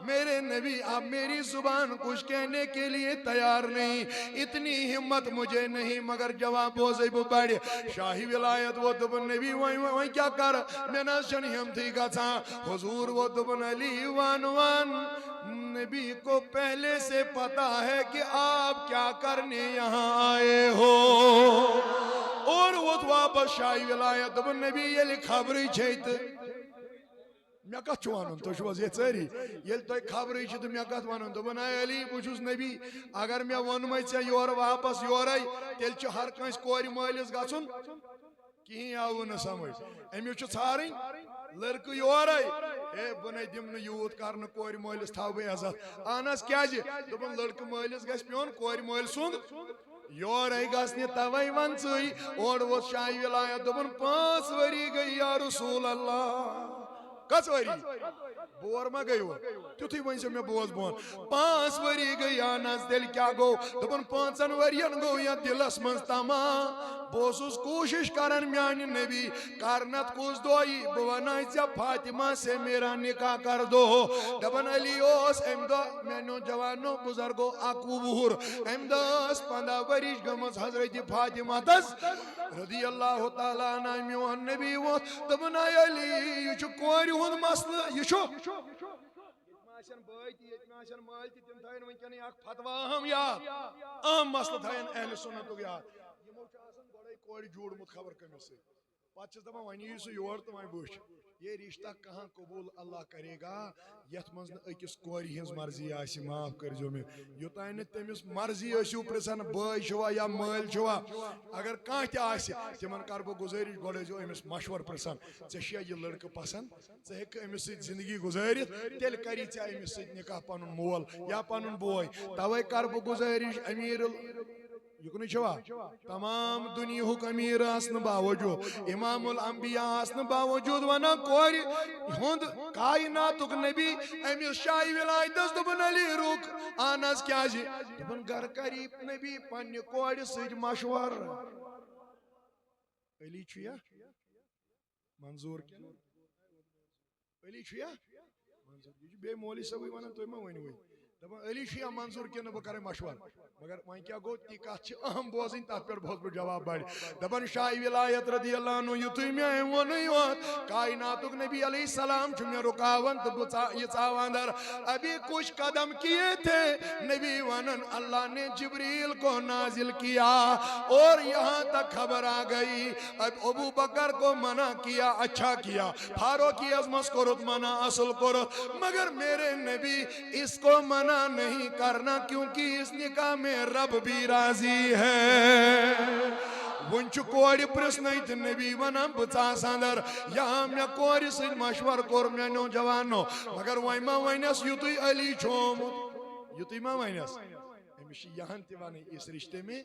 میرے نبی اب میری زبان کچھ کہنے کے لیے تیار نہیں اتنی ہمت مجھے نہیں مگر جواب بوزی بو بڑی شاہی ولایت وہ دبن نبی وہیں کیا کر میں نشن ہمتی گا حضور وہ دبن علی وان نبی کو پہلے سے پتا ہے کہ آپ کیا کرنے یہاں آئے ہو اور وہ واپس شاہی ولایت دبن نبی یہ خبری چھیت میں کت چوانن تو شواز یہ ژری یل تو خبری چھ تو میں کت ونن دبن اے علی بچوس نبی اگر میں ونمے ژے یور واپس یورے تیل چھ ہر کنس کور مالس گژھن کہیں آو نہ سمجھ امیو چھ ژھارن لڑکہ یورے اے بنے دم یوت کرن کور مالس تھاو بے عزت آنس کیا جی دبن لڑکہ مالس گژھ پیون کور مال سند یورے گژھنہ توے ون ژٕے اور وہ شاہی ولایت دبن 5 وری گئی یا رسول اللہ کس وری بور ما گئیو تیتھی ون سے میں بوز بون 5 وری گئی آنس دل کیا گو دبن 5 ورین گو یا دلس من تما بوسوس کوشش کرن میانی نبی کارنت کس دوئی بونائی ژے فاطمہ سے میرا نکاح کر دو دبن علی اوس ام دو مینو جوانو بزرگو اکو وہر ام دس 15 ورش گمز حضرت فاطمہ تس رضی اللہ تعالیٰ عنہ میون نبی ووت دبن علی یہ چھ کور ہند مسئلہ یہ چھو فتوا اہم یاد اہم مسئلہ تھائن اہل سنت یاد کوڑ جوڑمت خبر کمس سے پتہ چھس دپان ونی سہ یور تو وۄنۍ وٕچھ یہ رشتہ کہاں قبول اللہ کرے گا یتھ منٛز نہٕ أکِس کورِ ہٕنٛز مرضی آسہِ معاف کٔرۍزیو مےٚ یوٚتانۍ نہٕ تٔمِس مرضی ٲسِو پرژھان بٲے چھُوا یا مٲلۍ چھُوا اگر کانٛہہ تہِ آسہِ تِمن کر بہٕ گُزٲرِش گۄڈٕ ٲسۍزیو أمِس مشور پرژھان ژےٚ چھُیا یہِ لڑکہٕ پسنٛد ژٕ ہیٚککھٕ أمِس سۭتۍ زندگی گُزٲرِتھ تیٚلہِ کری ژےٚ أمِس سۭتۍ نکاح پنُن مول یا پنُن بوے توے کر بہٕ گُزٲرِش امیر یُکنٕے چھوا تمام دنیاہُک امیر آسنہٕ باوجوٗد امام الانبیاء آسنہٕ باوجوٗد ونان کورِ ہُنٛد کائناتُک نبی أمِس شاہی ولایتس دوٚپُن علی رُک اہن کیازِ دوٚپُن گرٕ کری نبی پننہِ کورِ سۭتۍ مشور علی چھُ یا منظور علی چھُ یا منظور یہِ چھُ بیٚیہِ مولوی صٲبٕے ونان تُہۍ ما ؤنِو دپان علی شیعہ منظور کن بہ کرے مشور مگر وہیں کیا گو تی کات چھ اہم بوزن تات پر بہت بڑ جواب بڑھ دپان شاہ ولایت رضی اللہ عنہ یتھے میں ونی وات کائناتک نبی علیہ السلام چھ میں رکاون تو یہ ژاوان در ابھی کچھ قدم کیے تھے نبی ونن اللہ نے جبریل کو نازل کیا اور یہاں تک خبر آ گئی اب ابو بکر کو منع کیا اچھا کیا فاروق اعظم کرت منع اصل کرت مگر میرے نبی اس کو منع نہیں کرنا کیونکہ اس نکاح میں رب بھی راضی ہے ونچ کوڑی پرسنائی تھی نبی ونم بچا ساندر یہاں میں کوڑی سے مشور کور میں نوجوانو مگر وائمہ وائنس یوتی علی چھومت یوتی ما وائنس ہمیشہ یہاں تیوانی اس رشتے میں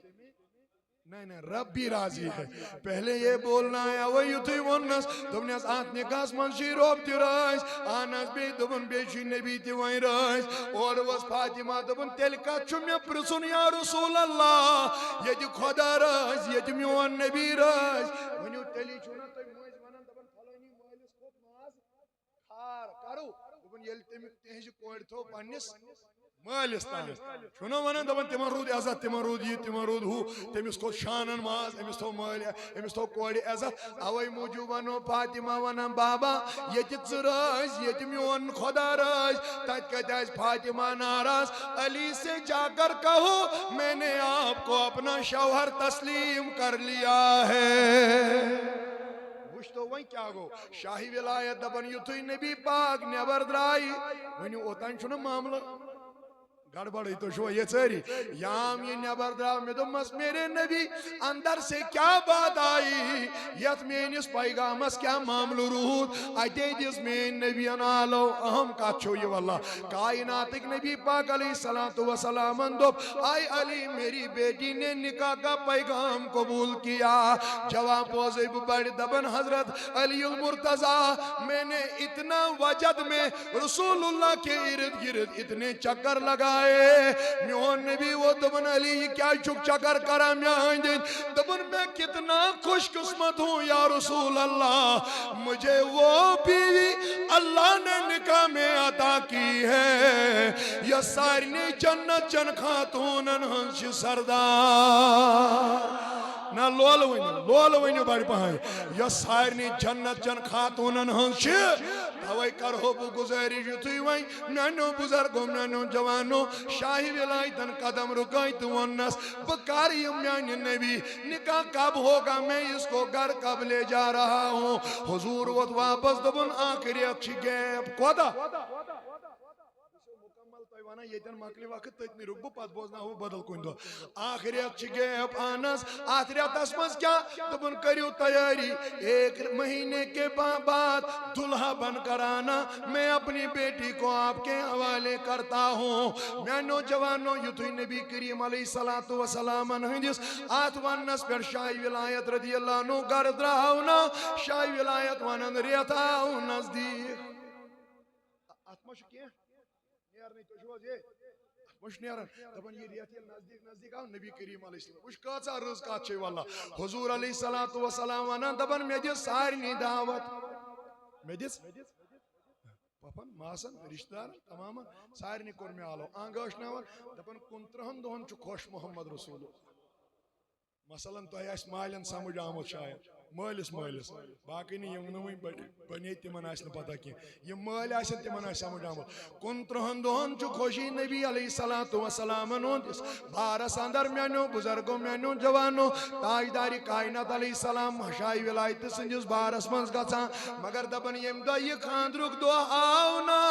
نہیں رب بھی راضی ہے پہلے یہ بولنا ہے وہ یوتی ونس دبنی اس آت نکاس منشی روب تی رائس آنس بھی دبن بیشی نبی تی وائن رائس اور وہ فاطمہ دبن تلکا چمی پرسن یا رسول اللہ یہ جو خدا رائس یہ جو میوان نبی رائس ونیو تلی چونا تو مویز ونن دبن فلانی مویلس خود ماز کھار کرو دبن یل تیج کوڑ تو پانیس مالس تان چھونا ونن دپان تمن رود عزت تمن رود یہ تمن رود ہو تمس کو شانن ماز امس تو مال امس تو کوڑی عزت اوے موجود ونو فاطمہ ونن بابا یت ژراز یت میون خدا راز تت کتاز فاطمہ ناراض علی سے جا کر کہو میں نے آپ کو اپنا شوہر تسلیم کر لیا ہے وش تو وہیں کیا گو شاہی ولایت دپن یتھے نبی پاک نیبر درائی ونیو اوتان چھنا معاملہ گڑبڑی تو شو یہ چاری یام یہ نیبر دراو میں دمس میرے نبی اندر سے کیا بات آئی یت مینس پیغامس کیا معاملہ روحت اتے دیس مین نبی انالو اہم کات چھو یہ واللہ کائناتک نبی پاک علیہ السلام اندوب آئی علی میری بیٹی نے نکاح کا پیغام قبول کیا جواب پوزے بڑھ دبن حضرت علی المرتضی میں نے اتنا وجد میں رسول اللہ کے ارد گرد اتنے چکر لگائے میون نبی وہ دبن علی کیا چک چکر کرا میان دن دبن میں کتنا خوش قسمت ہوں یا رسول اللہ مجھے وہ بیوی اللہ نے نکاح میں عطا کی ہے یا سارنی جنت جن خاتونن ہنش سردار نا لول وینو بڑی پہائی یا سارنی جنت جن خاتونن ہنش ہوئی کرو بو گزاری جتوی وئی نانو بزرگو نانو جوانو شاہی ولایتن قدم رکائی تو ونس بکاریم میانی نبی نکاح کب ہوگا میں اس کو گھر کب لے جا رہا ہوں حضور وقت واپس دبن آخری اکشی گیب کودا وانا یتن مکلی وقت تتنی رک بو پت بوزنا ہو بدل کوئی دو آخریت چھ گیپ آنس آخریت اسمس کیا دبن کریو تیاری ایک مہینے کے بعد دلہا بن کر آنا میں اپنی بیٹی کو آپ کے حوالے کرتا ہوں میں نوجوانوں یتوی نبی کریم علیہ السلام ہندس آت ونس پر شاہی ولایت رضی اللہ عنہ گرد رہاؤنا شاہی ولایت ونن ریتاؤ نزدیک آتمش کیا نہیں تو شو جے مش نیرن دپن یہ ریتی نزدیک آو نبی کریم علیہ السلام مش کاچا رز کاچے والا حضور علیہ السلام وانا دپن میں جس سارنی دعوت میں جس پاپن ماسن رشتہ دار تماما سارنی کور میں آلو آنگوش ناوان دپن کنترہن دہن چو خوش محمد رسول مثلا تو ایس مالن سمجھ آمد شاید مالس باقی نہیں یمنوی بنی تمن آسن پتہ کی یہ مال آسن تمن آس سمجھ آمد کنترہن دہن چو خوشی نبی علیہ السلام نوندس بارس اندر مینو بزرگو مینو جوانو تاجداری کائنات علیہ السلام شاہی ولایت سنجس بارس منز گژھان مگر دپن یم دہ یہ خاندرک دہ آو نا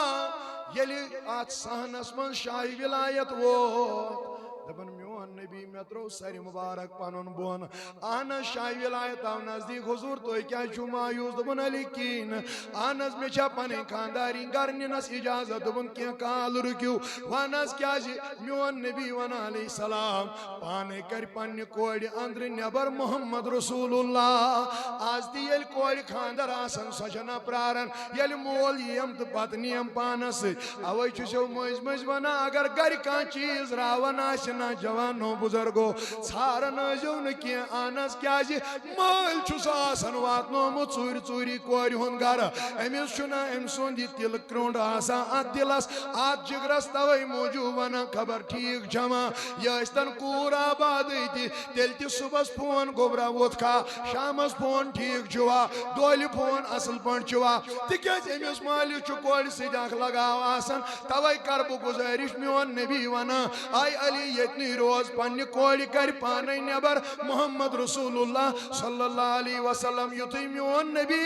یلی آت صحنس من شاہی ولایت ووت دپن میون نبی میں ترو سری مبارک پانون بون آنس شاہی ولایت آو نزدیک حضور تو کیا چھو مایوس دپن علی کین آنس میں چھا پنے خانداری گرنینس اجازت دپن کیا کال رکیو وانس کیا جی میون نبی وانا علیہ السلام پانے کر پنے کوڑی اندر نبر محمد رسول اللہ آج دی یل کوڑی خاندر آسن سجنا پرارن یل مول یم تو پتنیم پانس اوئی چھو مجھ وانا اگر گر کان چیز راون آسن جوانو بزرگو ژھارن ٲسِو نہٕ کینٛہہ اہن حظ کیازِ مٲلۍ چھُس آسان واتنومُت ژوٗرِ ژوٗرِ کورِ ہُنٛد گرٕ أمِس چھُنہ أمۍ سُنٛد یہِ تِلہٕ کرٛونٛڈ آسان اَتھ دِلس اَتھ جگرس تَوَے موٗجوٗب وَنان خبر ٹھیٖک چھَما یہِ ٲسۍتن کوٗر آبادٕے تہِ تیٚلہِ تہِ صُبحس فون گوٚبرا ووٚتھکھا شامس فون ٹھیٖک چھُوا دۄہلہِ فون اصٕل پٲٹھۍ چھُوا تِکیٛازِ أمِس مٲلِس چھُ کورِ سۭتۍ اکھ لگاو آسان تَوَے کَرٕ بہٕ گُزٲرِش میون نبی وَنان آے علی ییٚتنٕے روز پننہِ کورِ کَرِ پانے نٮ۪بر محمد رسول اللہ صلی اللہ علیہ وسلم یُتھُے میون نبی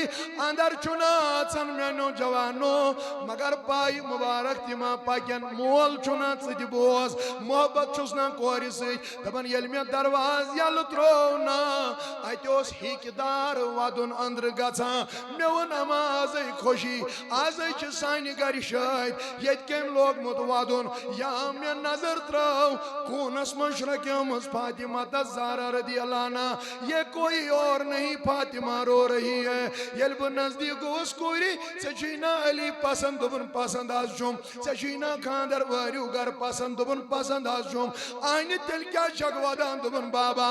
اندر چھُنہ اژان میانیو جوانو مگر پاے مُبارک تِما پکن مول چھُنہ ژٕ تہِ بوز محبت چھُس نہ کورِ سۭتۍ دپان ییٚلہِ مےٚ درواز یلہٕ تروو نا اتہِ اوس ہیٚکہِ دار ودُن أنٛدرٕ گژھان مےٚ ووٚن اما آزے خوشی آزے چھِ سانہِ گرِ شٲدۍ ییٚتہِ کٔمۍ لوگمُت ودُن یا مےٚ نظر ترٲو خوٗنس منٛز شرۄکیمٕژ فاطمہ تس زارا رضی اللہ عنہا یہ کوئی اور نہیں فاطمہ رو رہی ہے ییٚلہِ بہٕ نزدیٖک گوٚوُس کورِ ژےٚ چھُے نا علی پسنٛد دوٚپُن پسنٛد حظ چھُم ژےٚ چھُے نا خانٛدر وٲرِو گرٕ پسنٛد دوٚپُن پسنٛد حظ چھُم اَنہِ تیٚلہِ کیٛاہ چھکھ ودان دوٚپُن بابا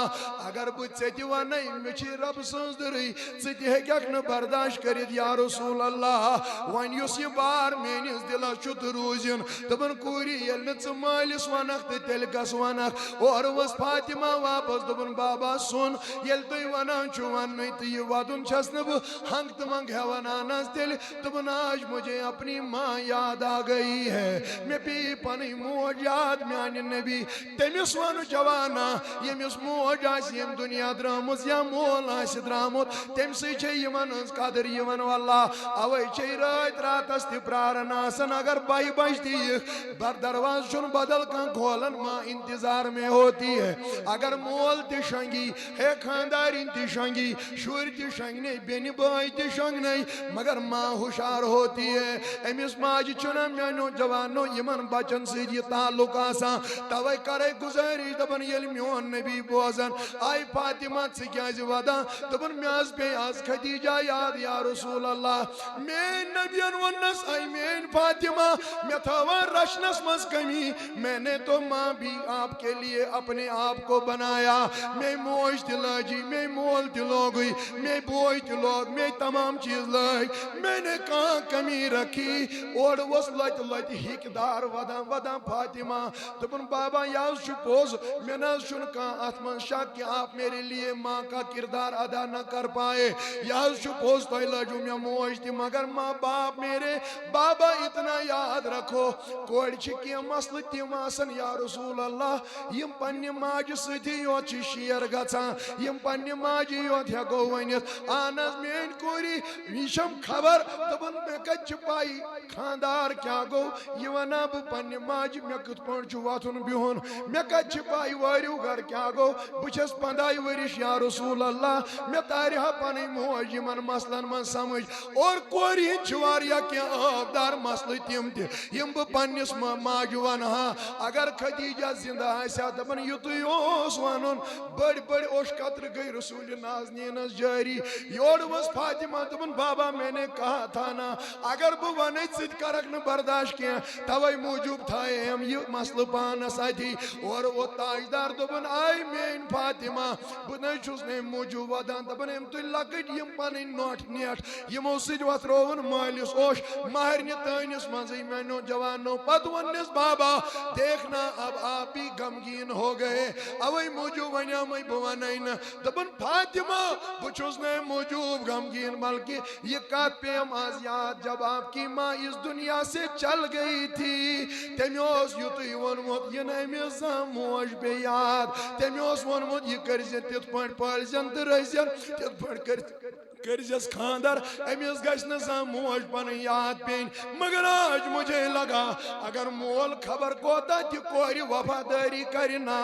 اگر بہٕ ژےٚ تہِ ونے مےٚ چھِ رۄبہٕ سٕنٛز دٕرٕے ژٕ تہِ ہیٚککھ نہٕ برداشت کٔرِتھ یا رسول اللہ وۄنۍ یُس یہِ بار میٲنِس دِلس چھُ تہٕ روٗزِن دوٚپُن کوٗرِ ییٚلہِ نہٕ ژٕ مٲلِس ونکھ تہٕ تیٚلہِ کس ونکھ اورٕ ؤژھ فاطمہ واپس دوٚپُن بابا سُن ییٚلہِ تُہۍ ونان چھُو وننُے تہٕ یہِ ودُن چھس نہٕ بہٕ ہنٛگ تہٕ منٛگ ہٮ۪وان اہن حظ تیٚلہِ دوٚپُن آج مجھے اپنی ماں یاد آ گئی ہے مےٚ پیٚیہِ پنٕنۍ موج یاد میانہِ نبی تٔمِس وَنہٕ جوانا ییٚمِس موج آسہِ ییٚمہِ دُنیا درٛٲمٕژ یا مول آسہِ درٛامُت تَمہِ سۭتۍ چھےٚ یِمن ہٕنٛز قدٕر یِوان واللہ اَوَے چھے رٲتۍ راتس تہِ پرٛاران آسان اگر بہہِ بجہِ تہِ یِکھ دروازٕ چھُنہٕ بدل کانٛہہ کھولان ماں انتظار میں ہوتی ہے اگر مول تہِ شۄنٛگی ہے خاندارِنۍ تہِ شۄنٛگی شُرۍ تہِ شۄنٛگنے بیٚنہِ بٲے تہِ شۄنٛگنے مگر ماں ہُشار ہوتی ہے أمِس ماجہِ چھُنہ میانیو جوانو یِمن بچن سۭتۍ یہِ تعلق آسان تَوَے کرے گُزٲرِش دپان ییٚلہِ میون نبی بوزان آے فاطمہ ژٕ کیٛازِ ودان دوٚپُن مےٚ حظ پیٚیہِ آز خدیجہ یاد یا رسول اللہ میٲنۍ نبین ووٚننس آے میٲنۍ فاطمہ مےٚ تھٲوان رچنس منٛز کمی میں نے تو ماں بھی آپ کے لیے اپنے آپ کو بنایا میں موج تہِ لٲجی میں مول تہِ لوگٕے میں بوے تہِ لوگ میں تمام چیٖز لٲگۍ میں نے کانٛہہ کمی رکھی اورٕ اوس لتہِ لتہِ ہیٚکہِ دار ودان ودان فاطمہ دوٚپُن بابا یہِ حظ چھُ پوٚز مےٚ نہ حظ چھُنہٕ کانٛہہ اتھ منٛز شک کہ آپ میرے لیے ماں کا کردار ادا نہ کر پائے یہِ حظ چھُ پوٚز تۄہہِ لٲجوٕ مےٚ موج تہِ مگر ماں باپ میرے بابا اتنا یاد رکھو کورِ چھِ کینٛہہ مسلہٕ تِم آسان یا رسول اللہ یِم پننہِ ماجہِ سۭتی یوت چھِ شیر گژھان یِم پننہِ ماجہِ یوت ہٮ۪کو ؤنِتھ اہن حظ میٲنۍ کورِ یہِ چھم خبر دوٚپُن مےٚ کتہِ چھِ پاے خاندار کیٛاہ گوٚو یہِ ونا بہٕ پننہِ ماجہِ مےٚ کِتھ پٲٹھۍ چھُ وۄتھُن بِہُن مےٚ کتہِ چھِ پاے وٲرِو گرٕ کیٛاہ گوٚو بہٕ چھس 15 ؤرِش یا رسول اللہ مےٚ تارِ ہا پنٕنۍ موج یِمن مسلن منٛز سمجھ اور کورِ ہِنٛدۍ چھِ واریاہ کینٛہہ آبدار مسلہٕ تِم تہِ یِم بہٕ پننِس ماجہِ ونہٕ ہا اگر خدیجہ زندہ آسہِ ہا دپان یُتُے اوس ونُن بٔڑۍ بٔڑۍ اوش قطرٕ گٔے رسول نازنیٖنس جٲری یورٕ ؤژھ فاطمہ دوٚپُن بابا میں نے کہا تھا نا اگر بہٕ ونے ژٕ تہِ کرکھ نہٕ برداشت کینٛہہ توے موٗجوٗب تھاییم یہِ مسلہٕ پانس اتی اورٕ ووت تاجدار دوٚپُن آے میٲنۍ فاطمہ بہٕ نَے چھُس نہٕ اَمہِ موٗجوٗب ودان دپان أمۍ تُلۍ لۄکٕٹۍ یِم پنٕنۍ نۄٹھ نیٹھ یِمو سۭتۍ وۄتھرووُن مٲلِس اوش مہرنہِ تٲنِس منٛزٕے میانیو جوانو پتہٕ ووٚننس بابا دیکھنا اب آپ بھی غمگیٖن ہو گئے اوے موٗجوٗب وَنیٛامَے بہٕ وَنے نہٕ دوٚپُن فاطمہ بہٕ چھُس نہٕ اَمہِ موٗجوٗب غمگیٖن بلکہِ یہِ کتھ پیٚیَم آز یاد جب آپ کی ماں اس دنیا سے چل گئی تھی تٔمۍ اوس یُتُے ووٚنمُت یہِ نہٕ أمِس زانٛہہ موج پیٚیہِ یاد تٔمۍ اوس ووٚنمُت یہِ کٔرۍزِ تِتھ پٲٹھۍ پٲلزٮ۪ن تہٕ رٔچھزٮ۪ن تِتھ پٲٹھۍ کٔرۍزٮ۪س خاندر أمِس گژھِ نہٕ زانٛہہ موج پنٕنۍ یاد پیٚنۍ مگر آج مجھے لگا اگر مول خبر کوتاہ تہِ کورِ وفادٲری کرِ نا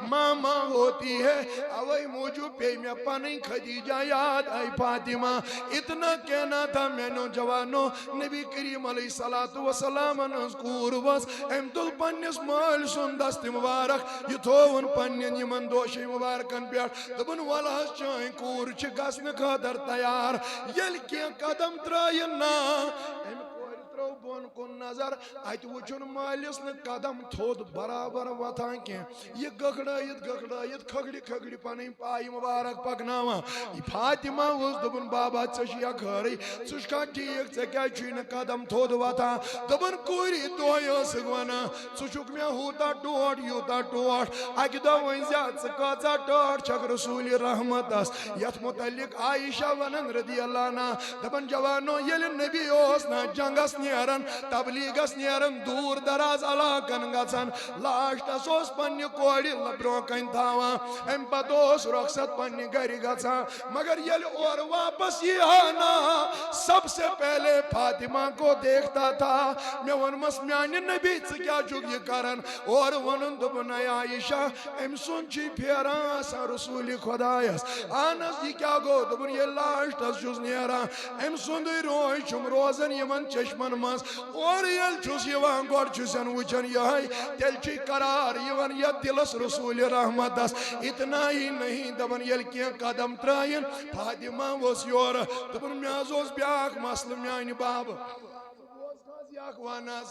ماں ماں ہوتی ہے اوے موٗجوٗب پیٚیہِ مےٚ پنٕنۍ خدیجہ یاد آے فاطمہ اتنا کہنا تھا میانیو جوانو نبی کریم علیہ صلاتُ وسلامن ہٕنٛز کوٗر ؤژھ أمۍ تُل پننِس مٲلۍ سُنٛد دستہِ مُبارک یہِ تھووُن پننٮ۪ن یِمن دوشے مُبارکن پٮ۪ٹھ دوٚپُن وَلہٕ حظ چٲنۍ کوٗر چھِ گژھنہٕ خٲطرٕ تیار ییٚلہِ کینٛہہ قدم ترٛایہِ نا أمۍ کورِ ترٛوو بۄن کن نظر ات وچن مالس ن قدم تھود برابر وتان کی یہ گگڑائیت کھگڑی کھگڑی پن پائی مبارک پکناوا فاطمہ اس دبن بابا ژیا خیری ژھا ٹھیک ژے کیا چھ قدم تھود وتان دبن کوری دوس ونان ژھک مے ہوتا ٹوٹ یوتا ٹوٹ اکہ دہ ون ژٕ کۭژاہ ٹٲٹھ چھکھ رسول رحمتس یتھ متعلق عائشہ ونان رضی اللہ عنہ دپن جوانو یل نبی اوس نا جنگس نیران تبلیغس نیران دور دراز علاقن گژھان لاسٹس اوس پننہِ کورِ برونٛہہ کنہِ تھاوان امہِ پتہٕ اوس رخصت پننہِ گرِ گژھان مگر یل اور واپس یِہا نا سب سے پہلے فاطمہ کو دیکھتا تھا مے ونمس میانہِ نبی ژٕ کیٛاہ چھُکھ یہِ کران اور ونُن دوٚپُن اے عائشہ أمۍ سُنٛد چھُ پھیران آسان رسول خدایس اہن حظ یہِ کیٛاہ گوٚو دوٚپُن ییٚلہِ لاسٹس چھُس نیران أمۍ سُنٛدٕے روے چھُم روزان یِمن چشمن منٛز اور ییٚلہِ چھُس یِوان گۄڈٕ چھُسن وٕچھان یِہوٚے تیٚلہِ چھُے قرار یِوان یتھ دلس رسول رحمتس اتنا ہی نہیں دپان ییٚلہِ کینٛہہ قدم ترٛٲیِن فاطمہ اوس یورٕ دوٚپُن مےٚ حظ اوس بیٛاکھ مسلہٕ میانہِ بابہٕ اکھ ون حظ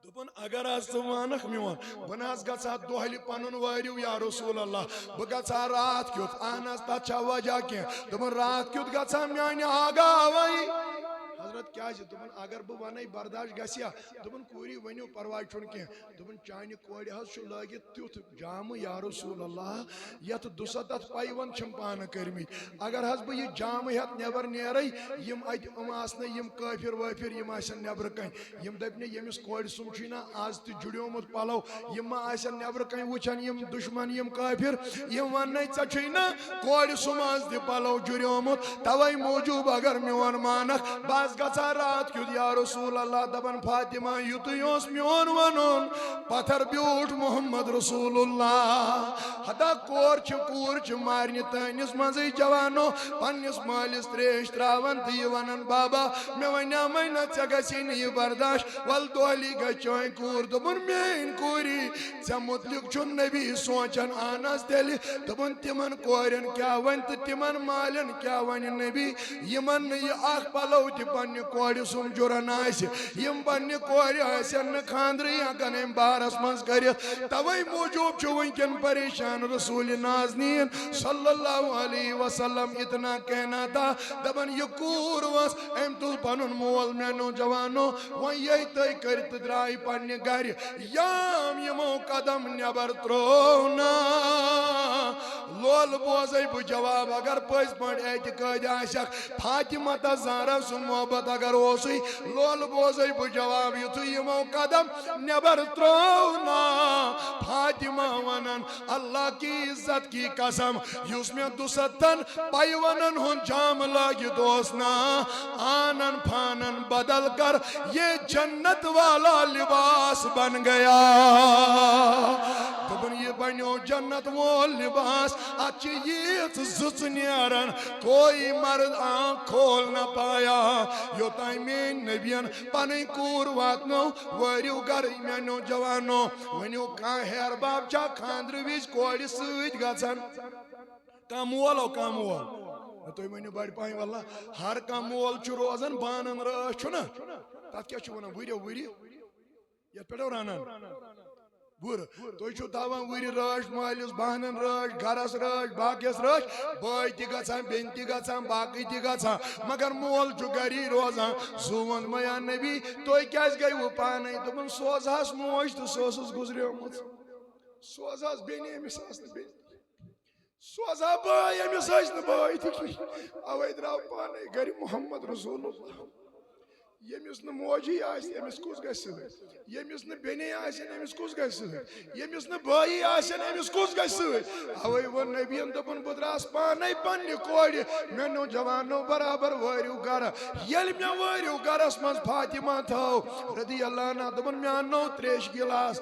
دوٚپُن اگر حظ ژٕ وانکھ میون بہٕ نہ حظ گژھٕ ہا دۄہلہِ پنُن وٲرِو یا رسول اللہ بہٕ گژھٕ ہا راتھ کیُتھ اہن حظ تتھ چھا وجہ کینٛہہ دوٚپُن راتھ کیُتھ گژھٕ ہا میانہِ آگاوے حضرت کیا دوٚپُن اگر بہٕ ونے برداشت گژھِ ہا دوٚپُن کوٗری ؤنِو پرواے چھُنہٕ کینٛہہ دوٚپُن چانہِ کورِ حظ چھُ لٲگِتھ تیُتھ جامہٕ یا رسول اللہ یتھ 200 پیوند چھِم پانہٕ کٔرمٕتۍ اگر حظ بہٕ یہِ جامہٕ ہٮ۪تھ نٮ۪بر نیرے یِم اتہِ آسنہٕ یِم کٲفِر وٲفِر یِم آسن نٮ۪برٕ کنہِ یِم دٔپنہِ ییٚمِس کورِ سُنٛد چھُے نا آز تہِ جُڑیومُت پلو یِم ما آسن نٮ۪برٕ کنہِ وٕچھان یِم دُشمن یِم کٲفِر یِم وننے ژےٚ چھُے نا کورِ سُم آز تہِ پلو جُڑیومُت توے موٗجوٗب اگر میون مانکھ بس گژھا رات کیُتھ یا رسول اللہ دپان فاطمہ یُتُے اوس میون ونُن پتھر بیوٗٹھ محمد رسول اللہ ہتا کوٗر چھِ مارنہِ تٲنِس منٛزٕے جوانو پننِس مٲلِس تریش تراوان تہٕ یہِ ونان بابا مےٚ ونیٛامے نہ ژےٚ گژھی نہٕ یہِ برداشت ول دۄہلی گژھِ چٲنۍ کوٗر دوٚپُن میٲنۍ کوٗری ژےٚ مُتعلق چھُ نبی سونٛچان اہن حظ تیٚلہِ دوٚپُن تِمن کورٮ۪ن کیٛاہ وَنہِ تہٕ تِمن مالٮ۪ن کیٛاہ وَنہِ نبی یِمن نہٕ یہِ اکھ پلو تہِ پننہِ کورِ سُنٛد جُرن آسہِ یِم پننہِ کورِ آسن نہٕ خاندرٕے ہٮ۪کان امہِ بارس منٛز کٔرِتھ توے موٗجوٗب چھُ وٕنکٮ۪ن پریشان رسول نازنیٖن صلی اللہ علیہ وسلم اتنا کہنا تھا دپان یہِ کوٗر ؤژھ أمۍ تُل پنُن مول میانیو جوانو وۄنۍ ییٚتہِ تُہۍ کٔرِتھ تہٕ درٛاے پننہِ گرِ یام یِمو قدم نٮ۪بر ترٛوو نا لولہٕ بوزے بہٕ جواب اگر پٔزۍ پٲٹھۍ اعتقٲدی آسٮ۪کھ فاطمہ تس زہرا سُنٛد محبت اگر اوسُے لولہٕ بوزے بہٕ جواب یُتھُے یِمو قدم نٮ۪بر ترٛوو نا فاطمہ ونان اللہ کی عزت کی قسم یُس مےٚ 200 پیونن ہُنٛد جامہٕ لٲگِتھ اوس نا آنن فانن بدل کر یہ جنت والا لباس بن گیا دوٚپُن یہِ بنیو جنت وول لباس اتھ چھِ ییٖژ زٕژ نیران کوئی مرد آنکھ کھول نہ پایا یوٚتانۍ میٲنۍ نبین پنٕنۍ کوٗر واتنو وٲرِو گرٕ میانیو جوانو ؤنِو کانٛہہ ہیر باب چھا خاندرٕ وِزِ کورِ سۭتۍ گژھان کانٛہہ مولو کانٛہہ مول تُہۍ ؤنِو بڑِ پایِن واللہ ہر کانٛہہ مول چھُ روزان بانن رٲچھ چھُنہ تتھ کیٛاہ چھُ ونان وُرِ یتھ پٮ۪ٹھ رنان بُرٕ تُہۍ چھُو تھاوان وُرِ رٲچھ مٲلِس بانن رٲچھ گرس رٲچھ باقیس رٲچھ بٲے تہِ گژھان بیٚنہِ تہِ گژھان باقٕے تہِ گژھان مگر مول چھُ گری روزان سُہ ووٚن میا نبی تُہۍ کیٛازِ گٔیوٕ پانے دوٚپُن سوزہس موج تہٕ سۄ ٲسٕس گُزریمٕژ سوزہس بیٚنہِ أمِس ٲس نہٕ بیٚنہِ سوزہا بٲے أمِس ٲسۍ نہٕ بٲے تہِ کِہیٖنۍ اوے درٛاو پانے گرِ محمد رسول اللہ ییٚمِس نہٕ موجی آسہِ أمِس کُس گژھِ سۭتۍ ییٚمِس نہٕ بیٚنے آسن أمِس کُس گژھِ سۭتۍ ییٚمِس نہٕ بٲیی آسن أمِس کُس گژھِ سۭتۍ اوے ووٚن نبیَن دوٚپُن بہٕ درٛاس پانے پننہِ کورِ میانیو جوانو برابر وٲرِو گرٕ ییٚلہِ مےٚ وٲرِو گرس منٛز فاطمہ تھٲو رضی اللہ عنہ دوٚپُن مےٚ اننو تریشہِ گِلاس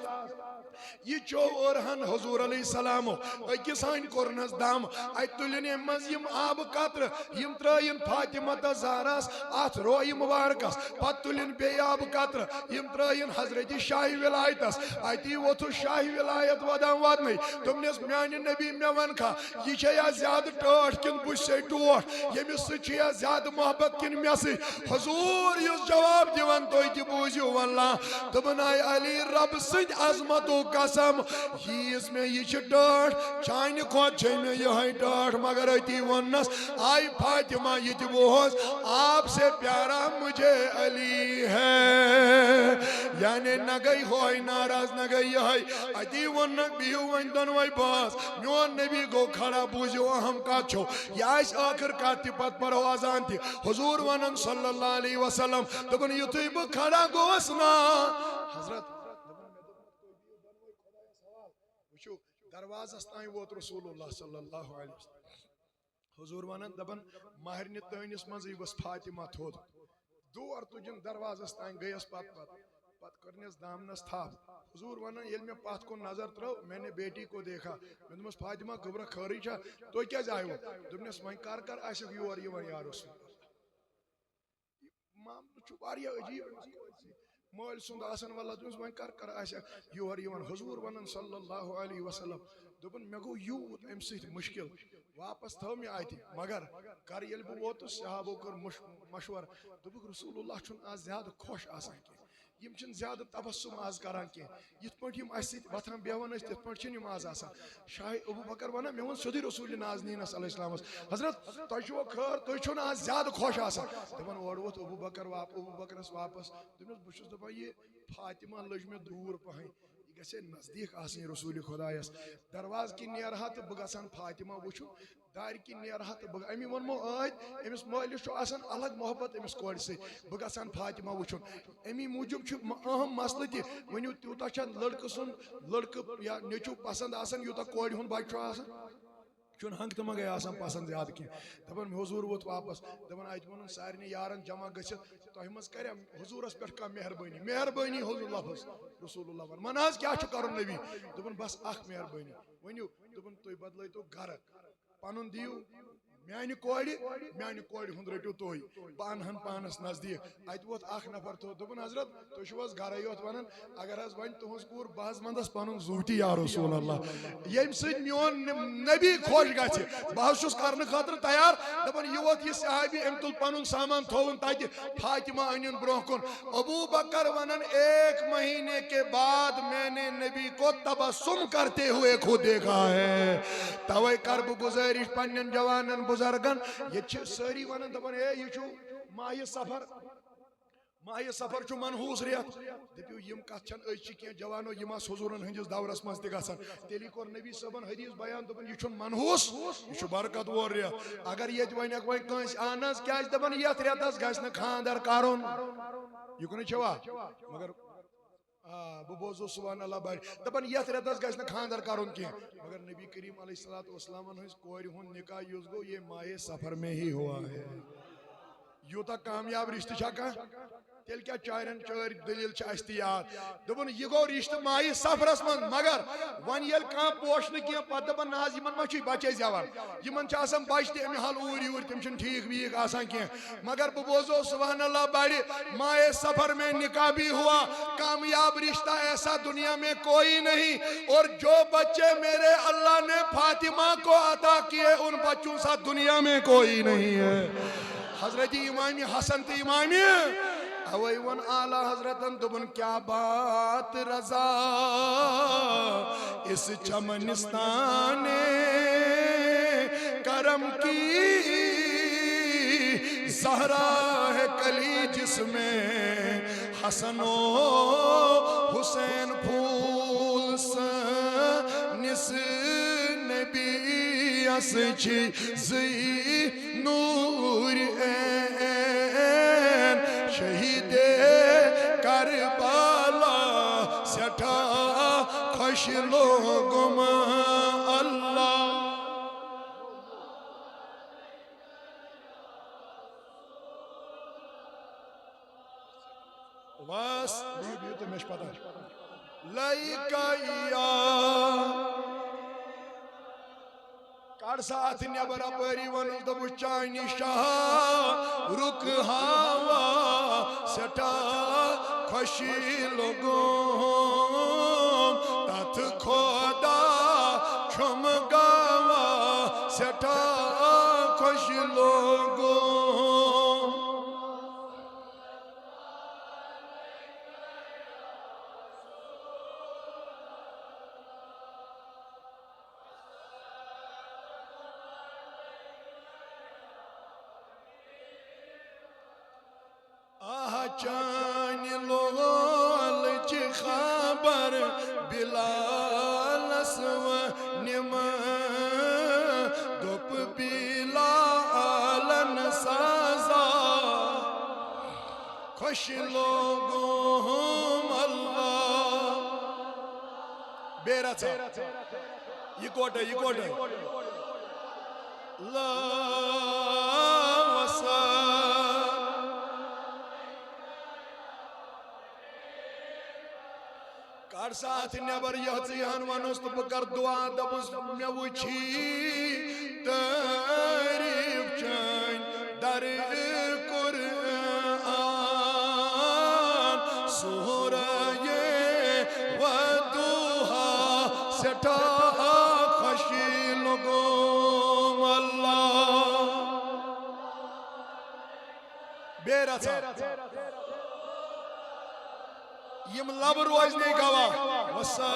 یہ چو اورہن حضور علیہ السلام اکس ہن کورنس دم ات تلن ام مز یم آب قطر یم ترائن فاطمہ زہراس ات روی مبارکس پت تلن بی آب قطر یم ترائن حضرت شاہ ولایتس اتی ووتھو شاہ ولایت ودان ودنی تمنس میان نبی مے ون کھا یہ چھیا زیادہ ٹاٹھ کن بش سے ٹوٹ یمس سچیا زیادہ محبت کن مے سی حضور یس جواب دیوان تو تہ بوزیو واللہ دپن آئی علی رب سند عظمتو قسم یس میں یہ ٹاٹھ چانہ کھوت چھ میں یہ ٹاٹھ مگر اتی ونس آئی فاطمہ یہ تہ بوز آپ سے پیارا مجھے علی ہے یعنی نہ گئی ہوئی ناراض نہ گئی یہ اتی ونک بیہو ون دنوائی باس میون نبی گو کھڑا بوزیو اہم کات چھو یا اس آخر کات تی پت پرو آزان تی حضور ونن صلی اللہ علیہ وسلم دپن یتھوی بہ کھڑا گوس نا حضرت وچھو دروازس تائیں ووت رسول اللہ صلی اللہ علیہ وسلم حضور ونن دپن مہرنہ تٲنس منزی ؤژھ فاطمہ تھوٚد دور تُجن دروازس تائیں گیس پت کرنس دامنس تھپ حضور ونن یل میں پت کن نظر ترو میں نے بیٹی کو دیکھا میں دمس فاطمہ خبر خٲرٕے چھا تُہۍ کیازِ آیو دوٚپنس وۄنۍ کر آسِکھ یور یِوان یا رسول معاملہٕ چھُ واریاہ عجیب مٲلۍ سُنٛد آسان واللہ دوٚپنس وۄنۍ کر آسِکھ یور یِوان حضور ونن صلی اللہ علیہ وسلم دوٚپُن مےٚ گوٚو یوٗت امہِ سۭتۍ مُشکل واپس تھٲو مےٚ اتہِ مگر کر ییٚلہِ بہٕ ووتُس صحابو کٔر مشور دوٚپُکھ رسول اللہ چھُنہٕ آز زیادٕ خۄش آسان کینٛہہ یم چھن زیادہ تبسم آز کران کی یت پٲٹھۍ یم اس سۭتۍ وتھان بیہوان ٲسۍ تِتھ پٲٹھۍ چھِنہٕ یم آز آسان شاہ ابو بکر ونان مےٚ ووٚن سیوٚدُے رسول نازنینس علیہ السلامس حضرت تۄہہِ چھُوا خٲر تُہۍ چھِو نہٕ آز زیادٕ خۄش آسان دپان اورٕ ووت ابو بکرس واپس دوٚپنس بہٕ چھُس دپان یہ فاطمہ لٔج مےٚ دوٗر پہن یہ گژھِ نزدیٖک آسٕنۍ رسول خۄدایس درواز کِنۍ نیرہا تہٕ بہٕ گژھان فاطمہ وٕچھُن دارِ کِنۍ نیرہا تہٕ بہٕ امی ووٚنمو ٲدۍ أمِس مٲلِس چھُ آسان الگ محبت أمِس کورِ سۭتۍ بہٕ گژھان فاطمہ وٕچھُن امی موٗجوٗب چھُ اہم مسلہٕ تہِ ؤنِو تیوٗتاہ چھا لڑکہٕ سُنٛد لڑکہٕ یا نیٚچوٗ پسنٛد آسان یوٗتاہ کورِ ہُنٛد بچہِ چھُ آسان چھُنہٕ ہنٛگ تہٕ منٛگے آسان پسنٛد زیادٕ کینٛہہ دپان حضوٗر ووت واپس دپان اتہِ ووٚنُن سارنٕے یارن جمع گٔژھِتھ تۄہہِ منٛز کریا حضوٗرس پٮ۪ٹھ کانٛہہ مہربٲنی حضور لفظ رسول اللہ ون حظ کیٛاہ چھُ کرُن نبی دوٚپُن بس اکھ مہربٲنی ؤنِو دوٚپُن تُہۍ بدلٲیتو گرٕ پنُن دِیِو میانہِ کورِ ہُنٛد رٔٹِو تُہۍ بہٕ انہن پانس نزدیٖک اتہِ ووت اکھ نفر تھوٚد دوٚپُن حضرت تُہۍ چھِو حظ گرے یوت ونان اگر حظ وۄنۍ تُہنٛز کوٗر بہٕ حظ ونٛدس پنُن زوٗ تہِ یا رسول اللہ ییٚمہِ سۭتۍ میون نبی خۄش گژھِ بہٕ حظ چھُس کرنہٕ خٲطرٕ تیار دپان یہ ووت یہ صحابی أمۍ تُل پنُن سامان تھووُن تتہِ فاطمہ أنِن برونٛہہ کُن ابو بکر ونان 1 مہینے کے بعد میں نے نبی کو تبسم کرتے ہوئے خود دیکھا ہے توے کر بہٕ گزٲرِش پننٮ۪ن جوانن بزرگن یہ ساری ونان دپان یہ چھُ ماہ سفر چھُ منحوس ریت دپیو یم کتھ چھن أسۍ چھِ کینٛہہ جوانو یم آس حضورن ہٕنٛدِس دورس منٛز تہِ گژھان تیٚلی کوٚر نبی صٲبن حدیث بیان دوٚپُن یہِ چھُنہٕ منحوس یہِ چھُ برکت وول ریت اگر ییٚتہِ ونیکھ وۄنۍ کٲنٛسہِ اہن حظ کیازِ دپان یتھ ریتس گژھِ نہٕ خاندر کرُن یُکنٕے چھوا مگر بہٕ بوزو سبحان اللہ بڑِ دپان یتھ ریتس گژھِ نہٕ خاندر کرُن کینٛہہ مگر نبی کریم علیہ الصلوۃ والسلامن ہٕنٛز کورِ ہُنٛد نکاح یُس گوٚو یہ ماہ سفر میں ہی ہوا ہے یوٗتاہ کامیاب رشتہٕ چھا کانٛہہ تیٚلہِ کیٛاہ چارٮ۪ن چٲرۍ دٔلیٖل چھِ اَسہِ تہِ یاد دوٚپُن یہِ گوٚو رشتہٕ ماہہِ سفرس منٛز مگر وۄنۍ ییٚلہِ کانٛہہ پوش نہٕ کینٛہہ پتہٕ دپان نہ حظ یِمن ما چھُے بچے زٮ۪وان یِمن چھِ آسان بچہِ تہِ امہِ حل اوٗرۍ یوٗرۍ تِم چھِنہٕ ٹھیٖک ویٖک آسان کینٛہہ مگر بہٕ بوزو سبحان اللہ بڑِ ماہ سفر میں نکاح بھی ہوا کامیاب رشتہ ایسا دنیا میں کوئی نہیں اور جو بچے میرے اللہ نے فاطمہ کو عطا کیے ان بچوں سا دنیا میں کوئی نہیں ہے حضرت امام حسن تو امام اوے ون اعلیٰ حضرتن دوٚپُن کیا بات رضا اس چمنستان کرم کی زہرا ہے کلی جس میں حسن و حسین پھول نس نبی اس چیزی نور شہید کربلا سٹھا خوش لوگم اللہ بس بیو تو مش پتہ لائکایا کڑ ساتھ نیبر اپری ونس دب چانی شاہ رک ہاوا سٹا خوشی لوگوں تت خدا چھم گاوا سٹا خوشی لوگوں چان لول چی خبر بلال سو نم دپ بلال سازا خوش لوگوں اللہ بیرا تھا یہ کوٹا لا وسا کڑ ساتھ نیبر یہن ونس تو بکر دعا دبس میں وچھی تعریف چین در قرآن سورہ ودوہا سٹا خوشی لوگوں اللہ بیرا تھا یم لب روزنے گواہ وسا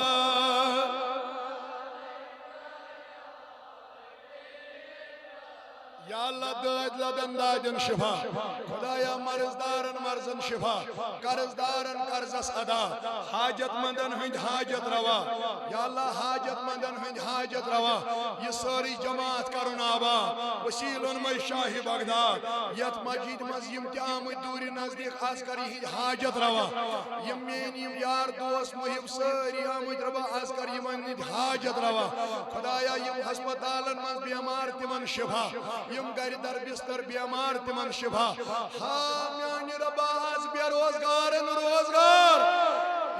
یا اللہ داد لدن دادن شفا خدایا مرزدارن مرزن شفا قرضدارن قرضس ادا حاجت مندن ہند حاجت روا یا اللہ حاجت مندن ہند حاجت روا یہ ساری جماعت کرن آبا وسیلن میں شاہ بغداد یت مسجد مز یم تہ آمد دوری نزدیک آز کر ہند حاجت روا یم مین یم یار دوست محب ساری آمد روا آز کر یمن ہند حاجت روا خدایا یم ہسپتالن مز بیمار تمن شفا یم گھر در بستر بیمار تمن شفا ہاں میانی ربا آز بے روزگارن روزگار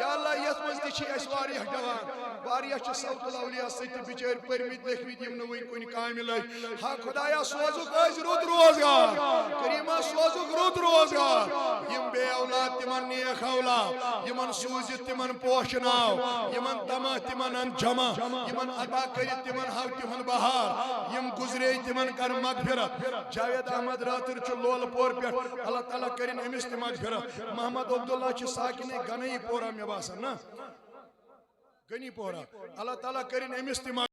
یا اللہ یس مز تھی اس واریہ جوان واریہ چھ صوت الاولیاء ستی بچار پرمت لیکھمت یم نہ وین کن کامہ لگ ہاں خدایا سوزک از رت روزگار کریمہ سوزک رت روزگار یم بے اولاد تمن نیک اولاد یمن سوزت تمن پوشناو یمن دمہ تمن انجمہ یمن عطا کرت تمن ہاو تمن بہار یم گزرے تمن کر مغفرت جاوید احمد راتر چھ لول پور پیٹھ اللہ تعالیٰ کرن امس تہ مغفرت محمد عبداللہ چھ ساکن گنئی پورا میں باسن نا گنی پورا اللہ تعالیٰ کرن امس تہ